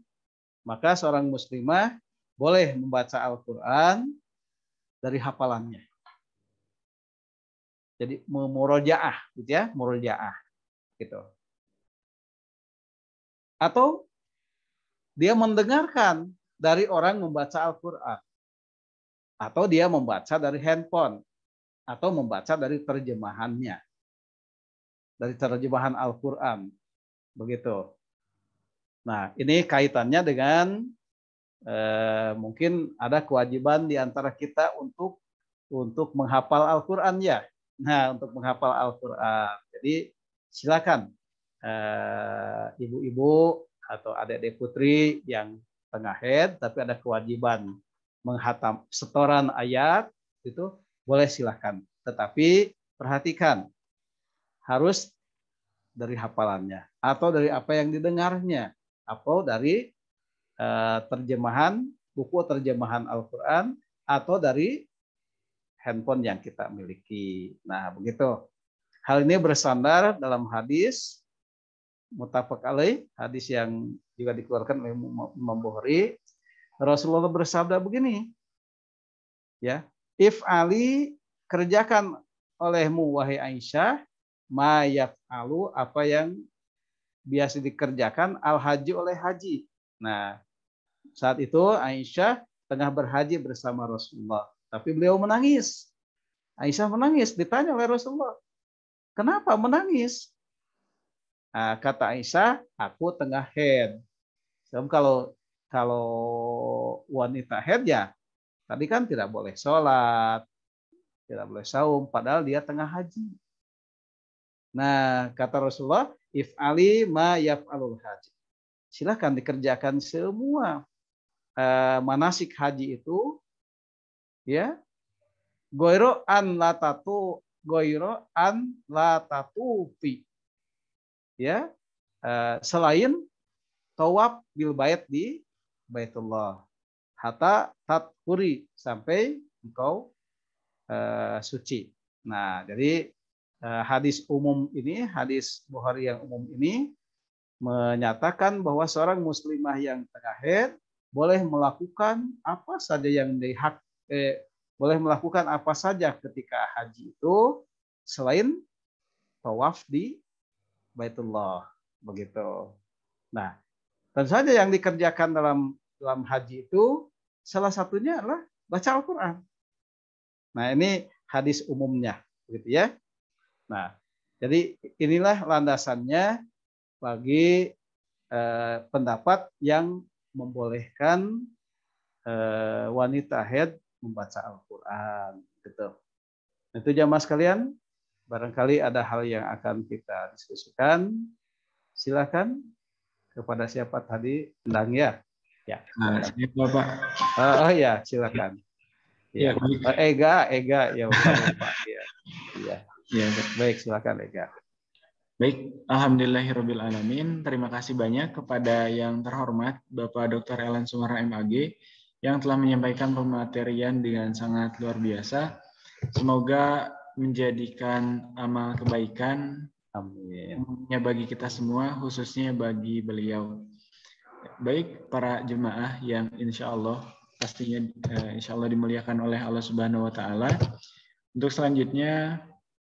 maka seorang muslimah boleh membaca Al-Quran dari hafalannya. Jadi murojaah, gitu ya, murojaah, gitu. Atau dia mendengarkan dari orang membaca Al-Quran, atau dia membaca dari handphone, atau membaca dari terjemahannya, dari terjemahan Al-Quran, begitu. Nah, ini kaitannya dengan mungkin ada kewajiban di antara kita untuk menghafal Al-Quran, ya. Nah, untuk menghafal Al-Quran. Jadi silakan ibu-ibu atau adik-adik putri yang tengah haid tapi ada kewajiban menghatam setoran ayat, itu boleh silakan. Tetapi perhatikan, harus dari hafalannya atau dari apa yang didengarnya, atau dari buku terjemahan Al-Quran, atau dari handphone yang kita miliki. Nah, begitu. Hal ini bersandar dalam hadis muttafaq alaih, hadis yang juga dikeluarkan oleh Imam Bukhari. Rasulullah bersabda begini, ya, if'ali, kerjakan olehmu wahai Aisyah, ma yaf'alu, apa yang biasa dikerjakan al-haji oleh haji. Nah, saat itu Aisyah tengah berhaji bersama Rasulullah, tapi beliau menangis. Aisyah menangis, ditanya oleh Rasulullah, Kenapa menangis? Nah, kata Aisyah, aku tengah haid. Sebab kalau wanita haid ya, tadi kan tidak boleh sholat, tidak boleh saum, padahal dia tengah haji. Nah, kata Rasulullah, if'ali ma yaf'alul haji. Silahkan dikerjakan semua manasik haji itu, ya. Goiro an latatufi, ya, selain tawaf bil bait di Baitullah, hatta tathuri, sampai engkau suci. Nah, jadi hadis umum ini, hadis Bukhari yang umum ini menyatakan bahwa seorang muslimah yang tengah haid boleh melakukan apa saja yang boleh melakukan apa saja ketika haji itu selain tawaf di Baitullah, begitu. Nah, tentu saja yang dikerjakan dalam haji itu salah satunya adalah baca Al-Qur'an. Nah, ini hadis umumnya, begitu ya. Nah, jadi inilah landasannya bagi pendapat yang membolehkan wanita haid membaca Al-Quran, gitu. Itu jamaah sekalian, barangkali ada hal yang akan kita diskusikan. Silakan kepada siapa tadi, Endang ya. Ya. Bapak. Oh ya, silakan. Ya. Ega ya lupa. Ya. Ya, baik, silakan Ega. Baik, alhamdulillahirabbil alamin. Terima kasih banyak kepada yang terhormat Bapak Dr. Ellen Sumarna MAG yang telah menyampaikan pematerian dengan sangat luar biasa. Semoga menjadikan amal kebaikan bagi kita semua, khususnya bagi beliau. Baik para jemaah yang insya Allah pastinya insya Allah dimuliakan oleh Allah Subhanahu Wa Taala. Untuk selanjutnya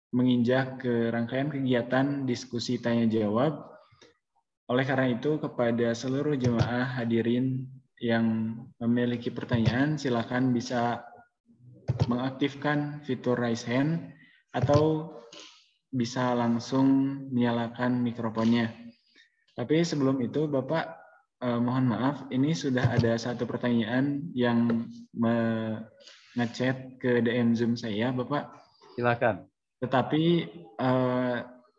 menginjak ke rangkaian kegiatan diskusi tanya jawab. Oleh karena itu kepada seluruh jemaah hadirin yang memiliki pertanyaan, silakan bisa mengaktifkan fitur raise hand atau bisa langsung menyalakan mikrofonnya. Tapi sebelum itu Bapak, mohon maaf, ini sudah ada satu pertanyaan yang ngechat ke DM Zoom saya, Bapak. Silakan. Tetapi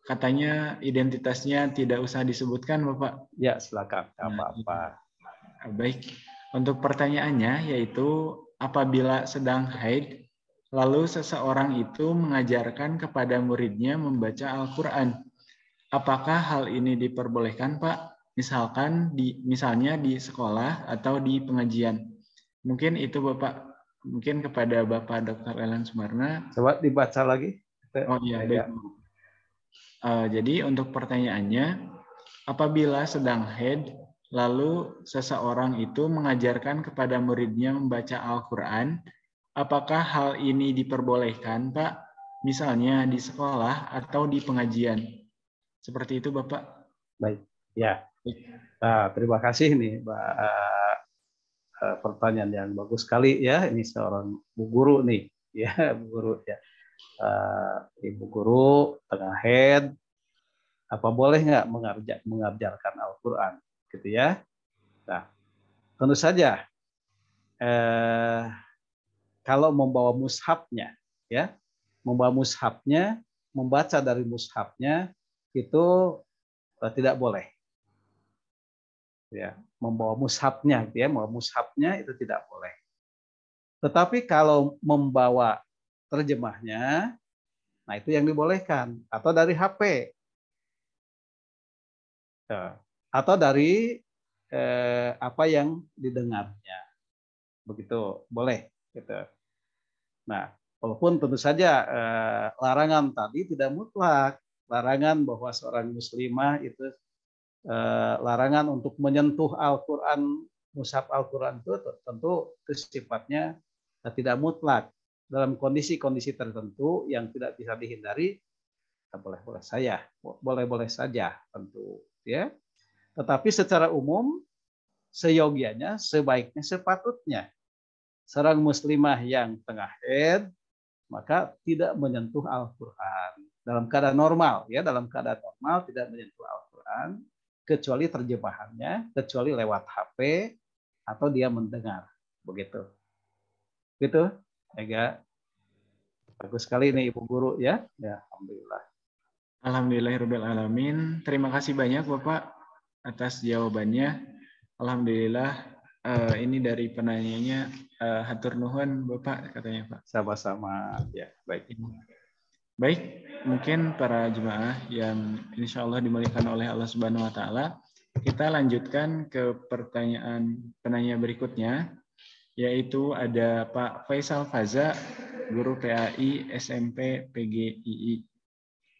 katanya identitasnya tidak usah disebutkan, Bapak. Ya, silakan. Apa-apa. Baik. Untuk pertanyaannya yaitu apabila sedang haid, lalu seseorang itu mengajarkan kepada muridnya membaca Al-Quran. Apakah hal ini diperbolehkan, Pak? Misalnya di sekolah atau di pengajian. Mungkin itu Bapak. Mungkin kepada Bapak Dr. Ellen Sumarna. Coba dibaca lagi. Oh iya, baik. Jadi untuk pertanyaannya, apabila sedang haid, lalu seseorang itu mengajarkan kepada muridnya membaca Al-Quran, apakah hal ini diperbolehkan, Pak? Misalnya di sekolah atau di pengajian. Seperti itu, Bapak. Baik, ya. Nah, terima kasih nih, Mbak. Pertanyaan yang bagus sekali ya. Ini seorang bu guru nih, ya, bu guru ya. Ibu guru tengah haid, apa boleh nggak mengajarkan Al-Quran, gitu ya? Nah, tentu saja kalau membawa mushafnya, ya, membaca dari mushafnya itu tidak boleh. Ya, membawa mushafnya itu tidak boleh. Tetapi kalau membawa terjemahnya, nah itu yang dibolehkan, atau dari HP, atau dari apa yang didengarnya, begitu boleh. Gitu. Nah, walaupun tentu saja larangan tadi tidak mutlak, larangan bahwa seorang muslimah itu larangan untuk menyentuh Al-Quran, mushaf Al-Quran itu tentu sifatnya tidak mutlak. Dalam kondisi-kondisi tertentu yang tidak bisa dihindari, boleh-boleh saja tentu, ya. Tetapi secara umum, seyogianya, sebaiknya, sepatutnya seorang muslimah yang tengah haid maka tidak menyentuh Al-Quran dalam keadaan normal, ya, dalam keadaan normal tidak menyentuh Al-Quran, kecuali terjemahannya, kecuali lewat HP atau dia mendengar, begitu. Gitu, Ega. Bagus sekali ini Ibu Guru ya. Ya, alhamdulillah. Alhamdulillahirrahmanirrahim. Terima kasih banyak Bapak atas jawabannya. Alhamdulillah ini dari penanyanya hatur nuhun Bapak katanya Pak. Sama-sama ya, baik. Baik, mungkin para jemaah yang insya Allah dimuliakan oleh Allah Subhanahu Wa Taala, kita lanjutkan ke pertanyaan penanya berikutnya, yaitu ada Pak Faisal Faza, Guru PAI SMP PGII.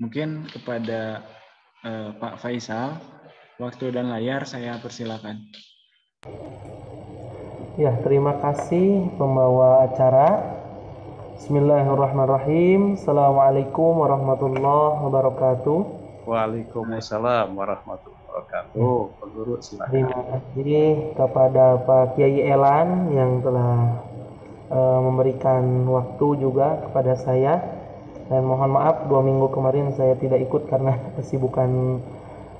Mungkin kepada Pak Faisal, waktu dan layar saya persilakan. Ya, terima kasih pembawa acara. Bismillahirrahmanirrahim. Assalamualaikum warahmatullahi wabarakatuh. Waalaikumsalam warahmatullahi wabarakatuh. Pak Guru silakan. Terima kasih kepada Pak Kiai Elan yang telah memberikan waktu juga kepada saya. Dan mohon maaf 2 minggu kemarin saya tidak ikut karena kesibukan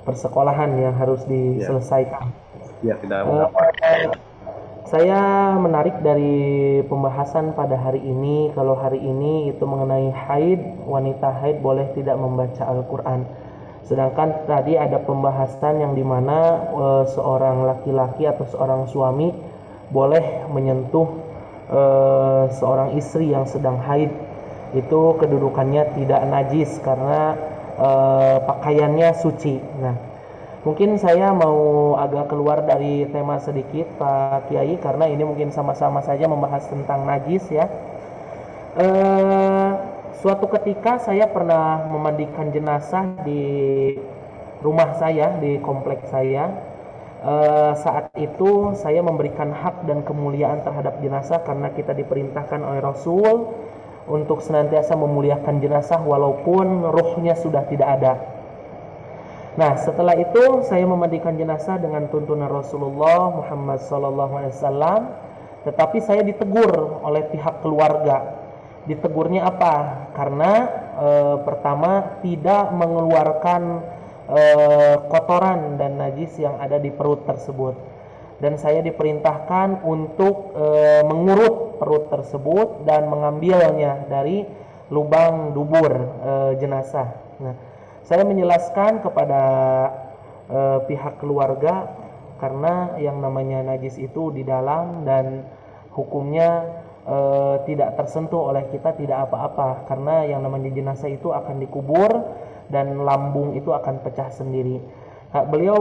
persekolahan yang harus diselesaikan. Ya, tidak apa-apa. Saya menarik dari pembahasan pada hari ini. Kalau hari ini itu mengenai haid, wanita haid boleh tidak membaca Al-Quran. Sedangkan tadi ada pembahasan yang dimana seorang laki-laki atau seorang suami boleh menyentuh seorang istri yang sedang haid. Itu kedudukannya tidak najis karena pakaiannya suci. Nah, mungkin saya mau agak keluar dari tema sedikit Pak Kiai karena ini mungkin sama-sama saja membahas tentang najis ya. Suatu ketika saya pernah memandikan jenazah di rumah saya, di kompleks saya. Saat itu saya memberikan hak dan kemuliaan terhadap jenazah karena kita diperintahkan oleh Rasul untuk senantiasa memuliakan jenazah walaupun ruhnya sudah tidak ada. Nah, setelah itu saya memandikan jenazah dengan tuntunan Rasulullah Muhammad SAW, tetapi saya ditegur oleh pihak keluarga. Ditegurnya apa? Karena pertama tidak mengeluarkan kotoran dan najis yang ada di perut tersebut. Dan saya diperintahkan untuk mengurut perut tersebut dan mengambilnya dari lubang dubur jenazah. Nah, saya menjelaskan kepada pihak keluarga karena yang namanya najis itu di dalam dan hukumnya tidak tersentuh oleh kita tidak apa-apa karena yang namanya jenazah itu akan dikubur dan lambung itu akan pecah sendiri. Beliau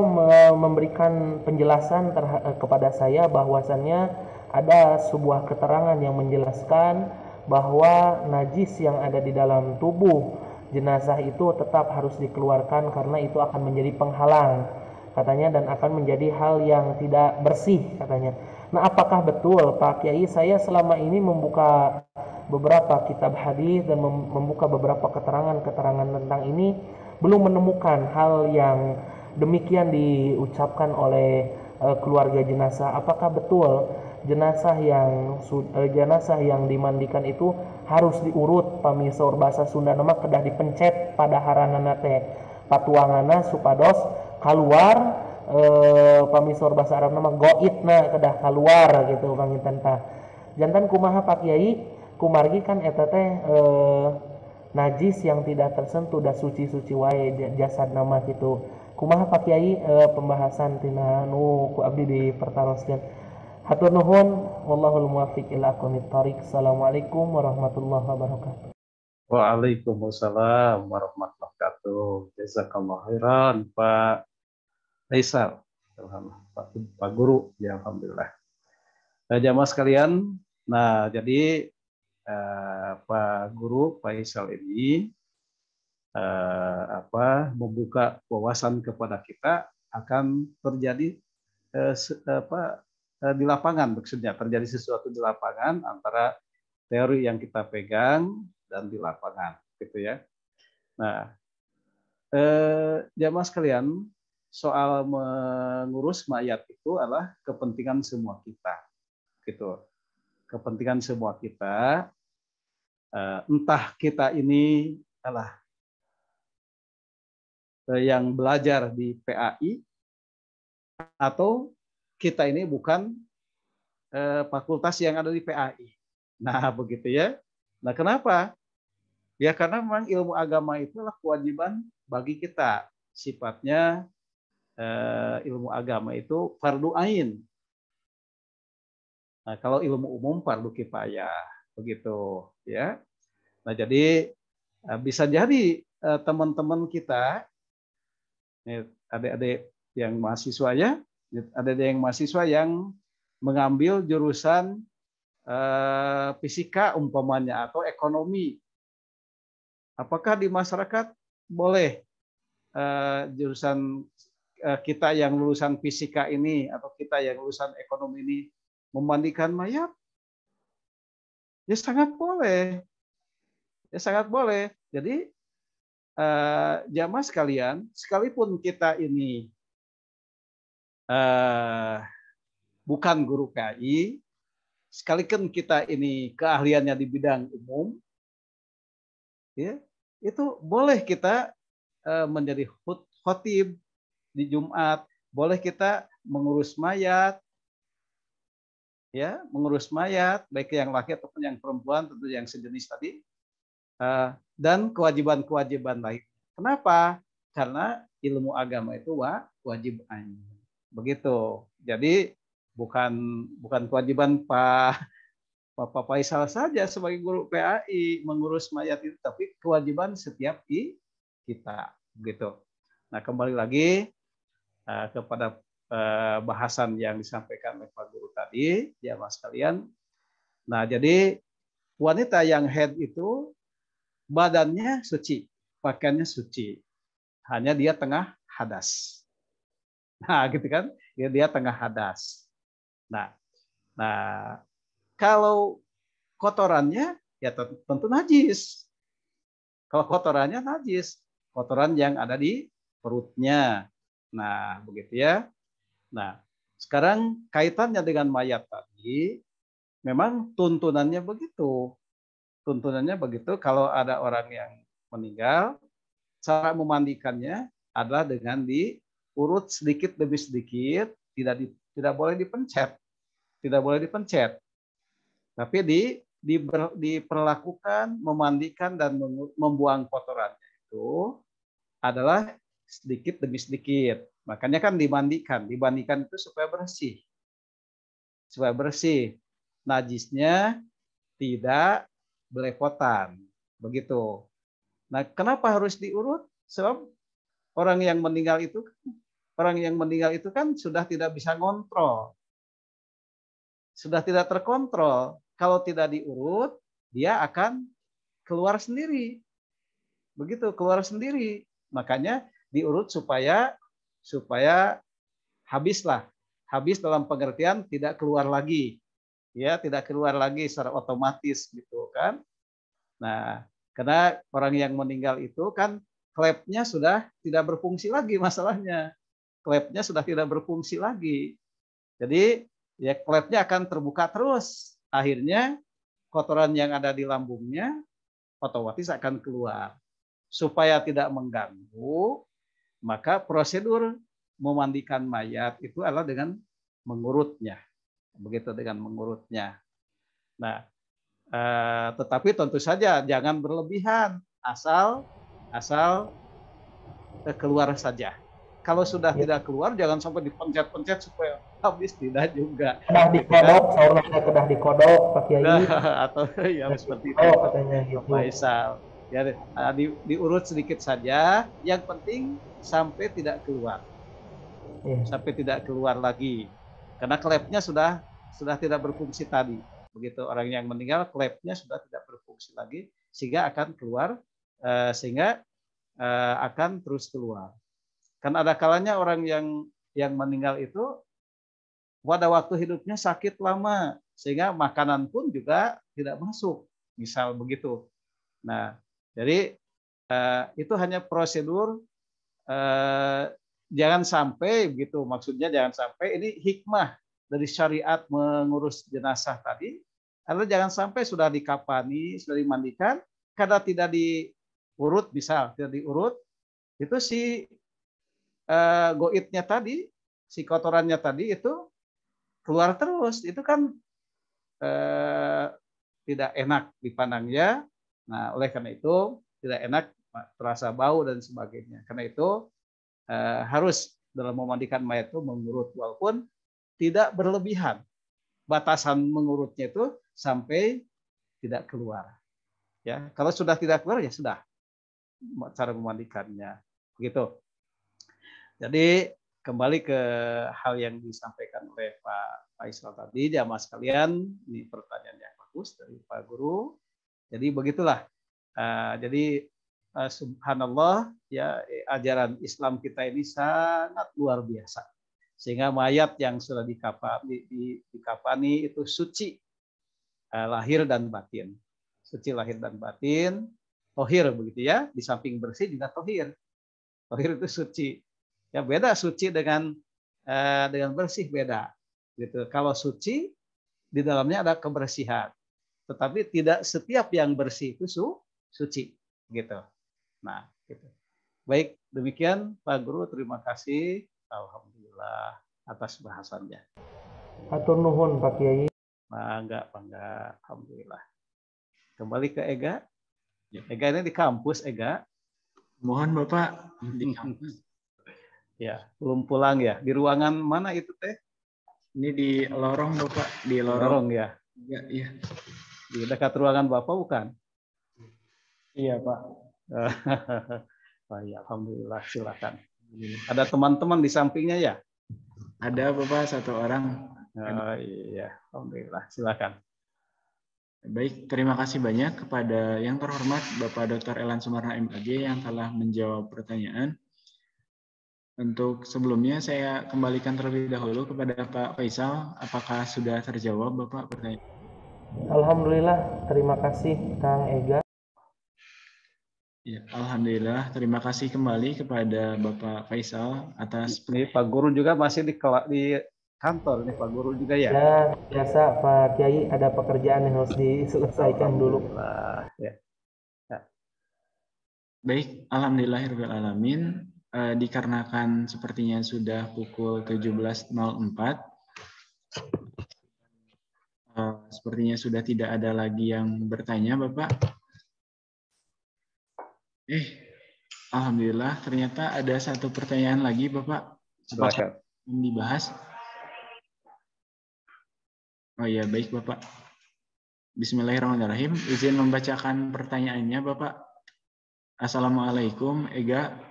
memberikan penjelasan kepada saya bahwasannya ada sebuah keterangan yang menjelaskan bahwa najis yang ada di dalam tubuh jenazah itu tetap harus dikeluarkan karena itu akan menjadi penghalang katanya dan akan menjadi hal yang tidak bersih katanya. Nah, apakah betul Pak Kiai? Saya selama ini membuka beberapa kitab hadis dan membuka beberapa keterangan-keterangan tentang ini belum menemukan hal yang demikian diucapkan oleh keluarga jenazah. Apakah betul jenazah yang dimandikan itu harus diurut pamisaur bahasa Sunda nama kedah dipencet pada haranana teh patuangana supados keluar pamisaur bahasa Arab nama goitna kedah keluar gitu panginten tah. Jantan kumaha Pak Kiai kumargi kan eta teh najis yang tidak tersentuh dah suci-suci wae jasad nama gitu. Kumaha Pak Kiai pembahasan tina nu ku abdi dipertaroskeun. Hatur nuhun, wallahul muwaffiq ila aqwamit thoriq. Assalamualaikum warahmatullahi wabarakatuh. Waalaikumsalam warahmatullahi wabarakatuh. Jazakallahu khairan Pak Faisal. Pak Guru, ya alhamdulillah. Jamaah sekalian, nah jadi Pak Guru Faisal ini membuka wawasan kepada kita akan terjadi di lapangan, maksudnya terjadi sesuatu di lapangan antara teori yang kita pegang dan di lapangan, gitu ya. Nah, jamaah sekalian, soal mengurus mayat itu adalah kepentingan semua kita, gitu. Kepentingan semua kita, entah kita ini adalah yang belajar di PAI atau kita ini bukan fakultas yang ada di PAI. Nah, begitu ya. Nah, kenapa? Ya karena memang ilmu agama itulah kewajiban bagi kita. Sifatnya ilmu agama itu fardu ain. Nah, kalau ilmu umum fardu kifayah, begitu ya. Nah, jadi bisa jadi teman-teman kita, adik-adik yang mahasiswa ya, ada yang mahasiswa yang mengambil jurusan fisika umpamanya atau ekonomi. Apakah di masyarakat boleh jurusan kita yang lulusan fisika ini atau kita yang lulusan ekonomi ini memandikan mayat? Ya sangat boleh. Ya sangat boleh. Jadi jamaah sekalian, sekalipun kita ini bukan guru PAI, sekalipun kita ini keahliannya di bidang umum, ya, itu boleh kita menjadi khotib di Jumat, boleh kita mengurus mayat, ya, mengurus mayat, baik yang laki ataupun yang perempuan, tentu yang sejenis tadi, dan kewajiban-kewajiban lain. Kenapa? Karena ilmu agama itu wajib ain. Begitu. Jadi bukan kewajiban Pak Faisal saja sebagai guru PAI mengurus mayat itu, tapi kewajiban setiap kita. Begitu. Nah, kembali lagi kepada bahasan yang disampaikan oleh Pak Guru tadi, ya Mas sekalian. Nah, jadi wanita yang haid itu badannya suci, pakaiannya suci, hanya dia tengah hadas. Nah, gitu kan? Dia tengah hadas. Nah, kalau kotorannya ya tentu najis. Kalau kotorannya najis, kotoran yang ada di perutnya. Nah, begitu ya. Nah, sekarang kaitannya dengan mayat tadi, memang tuntunannya begitu. Tuntunannya begitu, kalau ada orang yang meninggal, cara memandikannya adalah dengan diurut sedikit demi sedikit, tidak boleh dipencet. Tidak boleh dipencet. Tapi diperlakukan, memandikan dan membuang kotorannya itu adalah sedikit demi sedikit. Makanya kan dimandikan itu supaya bersih. Supaya bersih. Najisnya tidak belepotan. Begitu. Nah, kenapa harus diurut? Sebab orang yang meninggal itu kan sudah tidak bisa ngontrol. Sudah tidak terkontrol. Kalau tidak diurut, dia akan keluar sendiri. Begitu, keluar sendiri. Makanya diurut supaya habislah. Habis dalam pengertian tidak keluar lagi. Ya, tidak keluar lagi secara otomatis gitu kan. Nah, karena orang yang meninggal itu kan klepnya sudah tidak berfungsi lagi masalahnya. Klepnya sudah tidak berfungsi lagi. Jadi ya klepnya akan terbuka terus. Akhirnya kotoran yang ada di lambungnya otomatis akan keluar. Supaya tidak mengganggu, maka prosedur memandikan mayat itu adalah dengan mengurutnya. Begitu, dengan mengurutnya. Nah, tetapi tentu saja jangan berlebihan, asal keluar saja. Kalau sudah tidak keluar, jangan sampai dipencet-pencet supaya habis, tidak juga. Kedah dikodok, saurna kedah dikodok, Pak Kiai. Atau ya seperti itu. Katanya gitu. Faisal. Ya, diurut sedikit saja. Yang penting sampai tidak keluar. Sampai tidak keluar lagi. Karena klepnya sudah tidak berfungsi tadi. Begitu orang yang meninggal, klepnya sudah tidak berfungsi lagi, sehingga akan keluar, akan terus keluar. Kan ada kalanya orang yang meninggal itu pada waktu hidupnya sakit lama, sehingga makanan pun juga tidak masuk, misal begitu. Nah, jadi itu hanya prosedur, jangan sampai begitu, maksudnya jangan sampai ini hikmah dari syariat mengurus jenazah tadi, adalah jangan sampai sudah dikafani, sudah dimandikan, karena tidak diurut, misal tidak diurut, itu si goitnya tadi, si kotorannya tadi itu keluar terus. Itu kan tidak enak dipandangnya. Nah, oleh karena itu tidak enak, terasa bau dan sebagainya. Karena itu harus dalam memandikan mayat itu mengurut, walaupun tidak berlebihan. Batasan mengurutnya itu sampai tidak keluar. Ya, kalau sudah tidak keluar ya sudah cara memandikannya. Begitu. Jadi kembali ke hal yang disampaikan oleh Pak Faisal tadi, jamaah sekalian, ini pertanyaan yang bagus dari Pak Guru. Jadi begitulah. Jadi subhanallah, ya, ajaran Islam kita ini sangat luar biasa. Sehingga mayat yang sudah dikafani itu suci lahir dan batin. Suci lahir dan batin, tohir begitu ya. Di samping bersih juga tohir. Tohir itu suci. Ya, beda suci dengan bersih, beda. Gitu. Kalau suci di dalamnya ada kebersihan. Tetapi tidak setiap yang bersih itu suci, gitu. Nah, gitu. Baik, demikian Pak Guru, terima kasih. Alhamdulillah atas bahasannya. Hatur nuhun Pak Kiai. Enggak. Alhamdulillah. Kembali ke Ega. Ega ini di kampus, Ega. Mohon Bapak di kampus. Ya, belum pulang ya. Di ruangan mana itu teh? Ini di lorong Bapak, di Lorong ya. Iya. Di dekat ruangan Bapak bukan? Iya Pak. Oh, ya, alhamdulillah, silakan. Ada teman-teman di sampingnya ya? Ada Bapak, satu orang. Oh, iya, alhamdulillah, silakan. Baik, terima kasih banyak kepada yang terhormat Bapak Dr. Elan Sumarna MAG yang telah menjawab pertanyaan. Untuk sebelumnya saya kembalikan terlebih dahulu kepada Pak Faisal. Apakah sudah terjawab Bapak pertanyaan? Alhamdulillah, terima kasih Kang Ega. Ya, alhamdulillah, terima kasih kembali kepada Bapak Faisal atas. Ini Pak Guru juga masih di kantor, ini Pak Guru juga ya? Ya, biasa Pak Kiai ada pekerjaan yang harus diselesaikan dulu. Ya. Baik, alhamdulillahirabbil alamin. Dikarenakan sepertinya sudah pukul 17.04, sepertinya sudah tidak ada lagi yang bertanya, Bapak. Alhamdulillah, ternyata ada satu pertanyaan lagi, Bapak. Silakan. Yang dibahas. Oh iya, baik, Bapak. Bismillahirrahmanirrahim. Izin membacakan pertanyaannya, Bapak. Assalamualaikum, Ega.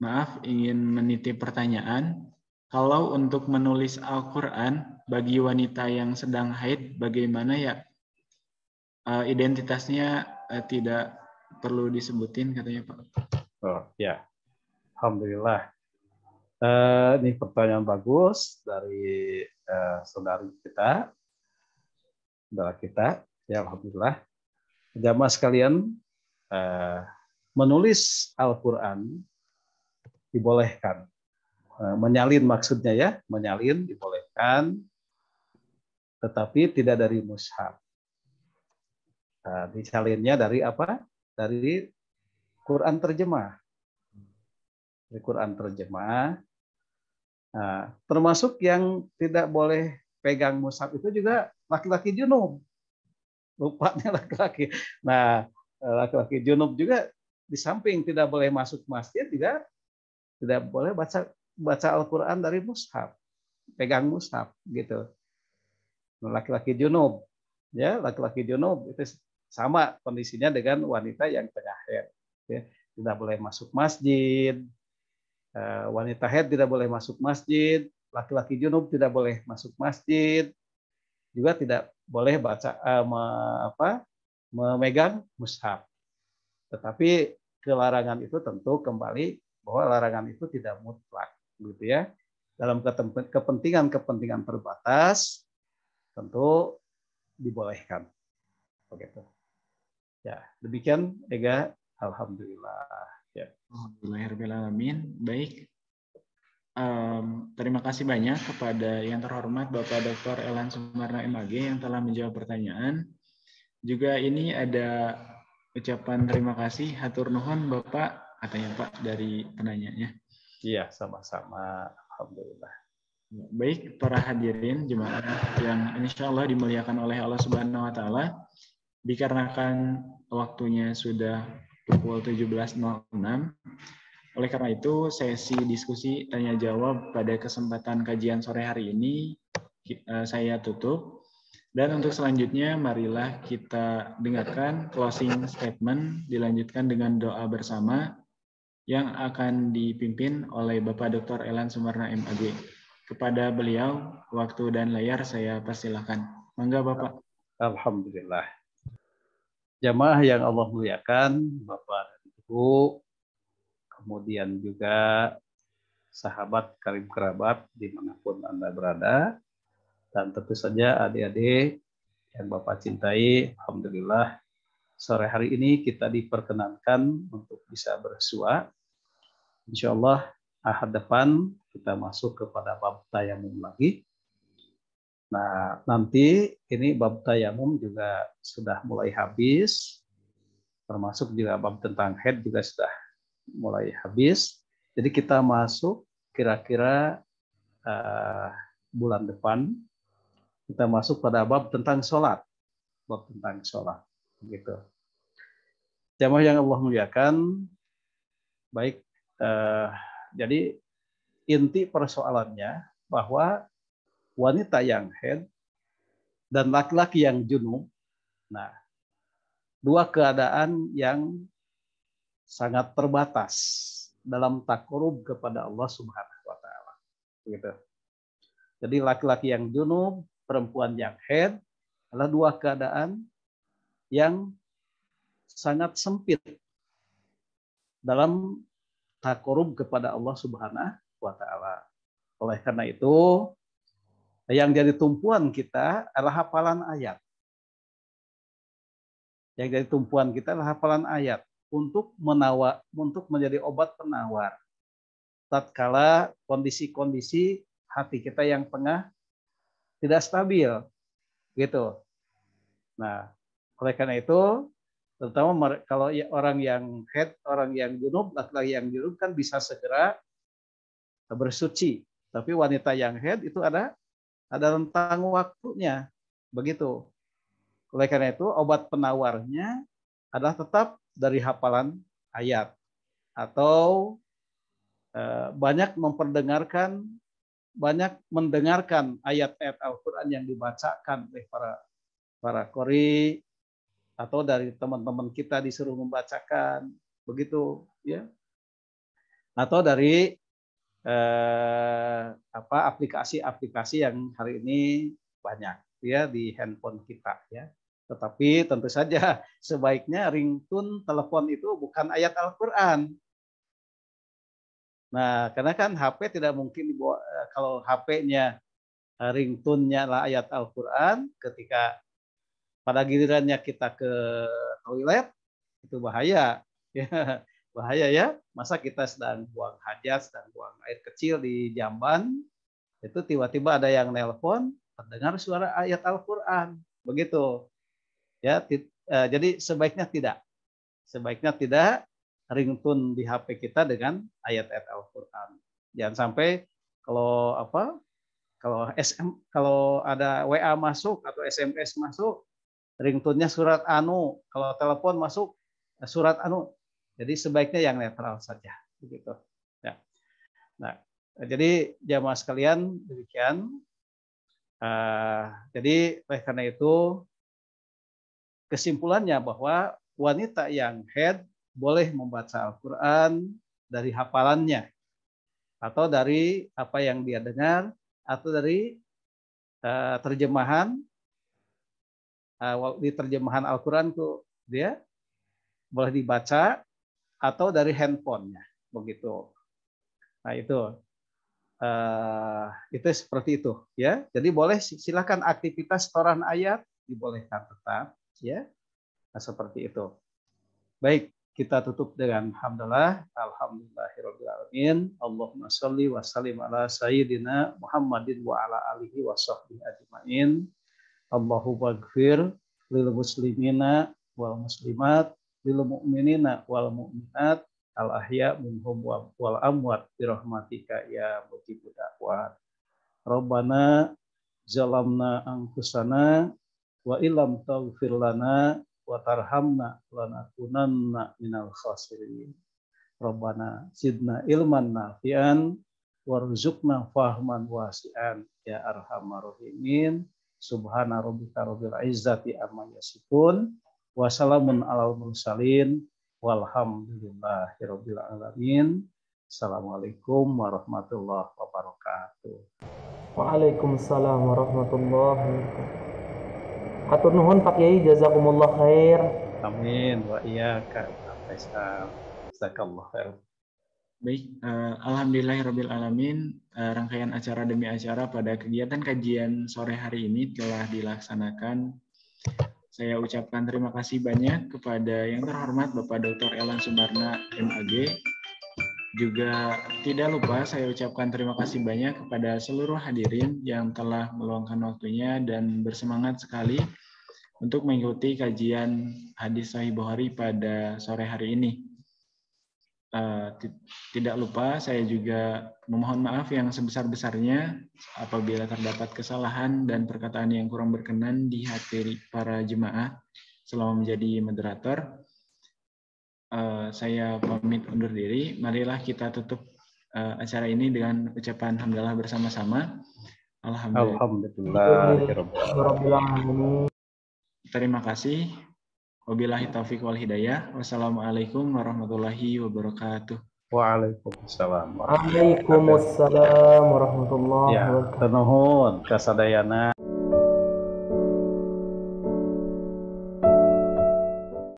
Maaf, ingin menitip pertanyaan. Kalau untuk menulis Al-Quran bagi wanita yang sedang haid, bagaimana ya? Identitasnya tidak perlu disebutin, katanya Pak. Oh ya, alhamdulillah. Ini pertanyaan bagus dari saudara kita. Ya, alhamdulillah. Jamaah sekalian, menulis Al-Quran dibolehkan. Menyalin maksudnya ya, menyalin dibolehkan, tetapi tidak dari mushaf. Disalinnya dari apa? Dari Quran terjemah. Dari Quran terjemah. Termasuk yang tidak boleh pegang mushaf itu juga laki-laki junub. Lupanya laki-laki. Nah, laki-laki junub juga di samping tidak boleh masuk masjid juga tidak boleh baca Al-Quran dari mushaf, pegang mushaf gitu. Laki-laki junub, ya, laki-laki junub itu sama kondisinya dengan wanita yang tengah haid. Ya. Tidak boleh masuk masjid, wanita haid tidak boleh masuk masjid, laki-laki junub tidak boleh masuk masjid, juga tidak boleh memegang mushaf. Tetapi kelarangan itu tentu kembali bahwa larangan itu tidak mutlak, gitu ya. Dalam kepentingan terbatas tentu dibolehkan, begitu. Ya, demikian Ega, alhamdulillah. Ya. Alhamdulillahirrahmanirrahim. Baik. Terima kasih banyak kepada yang terhormat Bapak Dr. Elan Sumarna MAG yang telah menjawab pertanyaan. Juga ini ada ucapan terima kasih hatur nuhun Bapak katanya Pak dari penanyanya. Iya, sama-sama. Alhamdulillah. Baik, para hadirin jemaah yang insya Allah dimuliakan oleh Allah Subhanahu Wa Taala, dikarenakan waktunya sudah pukul 17.06, oleh karena itu sesi diskusi tanya jawab pada kesempatan kajian sore hari ini saya tutup. Dan untuk selanjutnya, marilah kita dengarkan closing statement dilanjutkan dengan doa bersama yang akan dipimpin oleh Bapak Dr. Elan Sumarna MAG. Kepada beliau, waktu dan layar saya persilahkan. Mangga Bapak. Alhamdulillah. Jamaah yang Allah muliakan, Bapak dan Ibu, kemudian juga sahabat karib kerabat dimanapun Anda berada, dan tentu saja adik-adik yang Bapak cintai, alhamdulillah sore hari ini kita diperkenankan untuk bisa bersua. Insya Allah ahad depan kita masuk kepada bab tayamum lagi. Nah, nanti ini bab tayamum juga sudah mulai habis, termasuk juga bab tentang haid juga sudah mulai habis. Jadi kita masuk kira-kira bulan depan, kita masuk pada bab tentang sholat. Bab tentang sholat. Begitu. Jamaah yang Allah muliakan, baik, jadi inti persoalannya bahwa wanita yang haid dan laki-laki yang junub, nah, dua keadaan yang sangat terbatas dalam takarub kepada Allah Subhanahu wa Ta'ala. Begitu. Jadi laki-laki yang junub, perempuan yang haid adalah dua keadaan yang sangat sempit dalam takarub kepada Allah Subhanahu wa Ta'ala. Oleh karena itu, yang jadi tumpuan kita adalah hafalan ayat. Yang jadi tumpuan kita adalah hafalan ayat untuk menjadi obat penawar tatkala kondisi-kondisi hati kita yang tengah tidak stabil, gitu. Nah, oleh karena itu, terutama kalau orang yang haid, orang yang junub, laki-laki yang junub kan bisa segera bersuci. Tapi wanita yang haid itu ada rentang waktunya, begitu. Oleh karena itu, obat penawarnya adalah tetap dari hafalan ayat atau banyak mendengarkan ayat-ayat Al-Quran yang dibacakan oleh para qori atau dari teman-teman kita disuruh membacakan, begitu ya. Atau dari aplikasi-aplikasi yang hari ini banyak ya di handphone kita ya. Tetapi tentu saja sebaiknya ringtone telepon itu bukan ayat Al-Quran. Nah, karena kan HP tidak mungkin dibawa, kalau HP-nya ringtone-nya adalah ayat Al-Quran, ketika pada gilirannya kita ke toilet, itu bahaya. Ya, bahaya ya. Masa kita sedang buang hajat, sedang buang air kecil di jamban, itu tiba-tiba ada yang nelpon, terdengar suara ayat Al-Quran. Begitu. Ya, jadi sebaiknya tidak ringtone di HP kita dengan ayat-ayat Al-Quran. Jangan sampai kalau ada WA masuk atau SMS masuk, ringtone-nya surat anu, kalau telepon masuk surat anu. Jadi sebaiknya yang netral saja, begitu. Ya. Nah, jadi jamaah sekalian demikian. Jadi oleh karena itu kesimpulannya bahwa wanita yang haid boleh membaca Al-Quran dari hafalannya atau dari apa yang dia dengar atau dari terjemahan di terjemahan Al-Quran itu dia boleh dibaca atau dari handphonenya, begitu. Nah itu seperti itu ya. Jadi boleh silakan aktivitas setoran ayat dibolehkan tetap ya. Nah, seperti itu. Baik, kita tutup dengan hamdalah. Alhamdulillahirabbil alamin. Allahumma shalli wa sallim ala sayyidina Muhammadin wa ala alihi wa sahbihi ajmain. Allahumma ighfir lil muslimina wal muslimat lil mu'minina wal mu'minat al ahya minhum wal amwat bi rahmatika ya mujibud da'wat. Rabbana zalamna anfusana wa illam taghfir lana wa tarhamna lanakunanna minal khasirin. Rabbana zidna ilman nafi'an warzuqna fahman wasi'an ya arhamar rahimin. Subhana rabbika rabbil izzati amma yasifun wa salamun alal mursalin walhamdulillahi rabbil alamin. Assalamualaikum warahmatullahi wabarakatuh. Waalaikumsalam warahmatullahi wabarakatuh. Hatur nuhun Pak Kiai, jazakumullah khair. Amin wa iyyaka. Jazakallah khair. Baik, alhamdulillahirabbil alamin. Rangkaian acara demi acara pada kegiatan kajian sore hari ini telah dilaksanakan. Saya ucapkan terima kasih banyak kepada yang terhormat Bapak Dr. Elan Sumarna MAG. Juga tidak lupa saya ucapkan terima kasih banyak kepada seluruh hadirin yang telah meluangkan waktunya dan bersemangat sekali untuk mengikuti kajian hadis Sahih Bukhari pada sore hari ini. Tidak lupa saya juga memohon maaf yang sebesar-besarnya apabila terdapat kesalahan dan perkataan yang kurang berkenan di hati para jemaah selama menjadi moderator. Saya pamit undur diri. Marilah kita tutup acara ini dengan ucapan hamdalah bersama-sama. Alhamdulillah. Terima kasih. Wabillahi taufiq wal hidayah. Wassalamualaikum warahmatullahi wabarakatuh. Waalaikumsalam. Waalaikumsalam warahmatullahi wabarakatuh. Ya, nuhun kasadayana.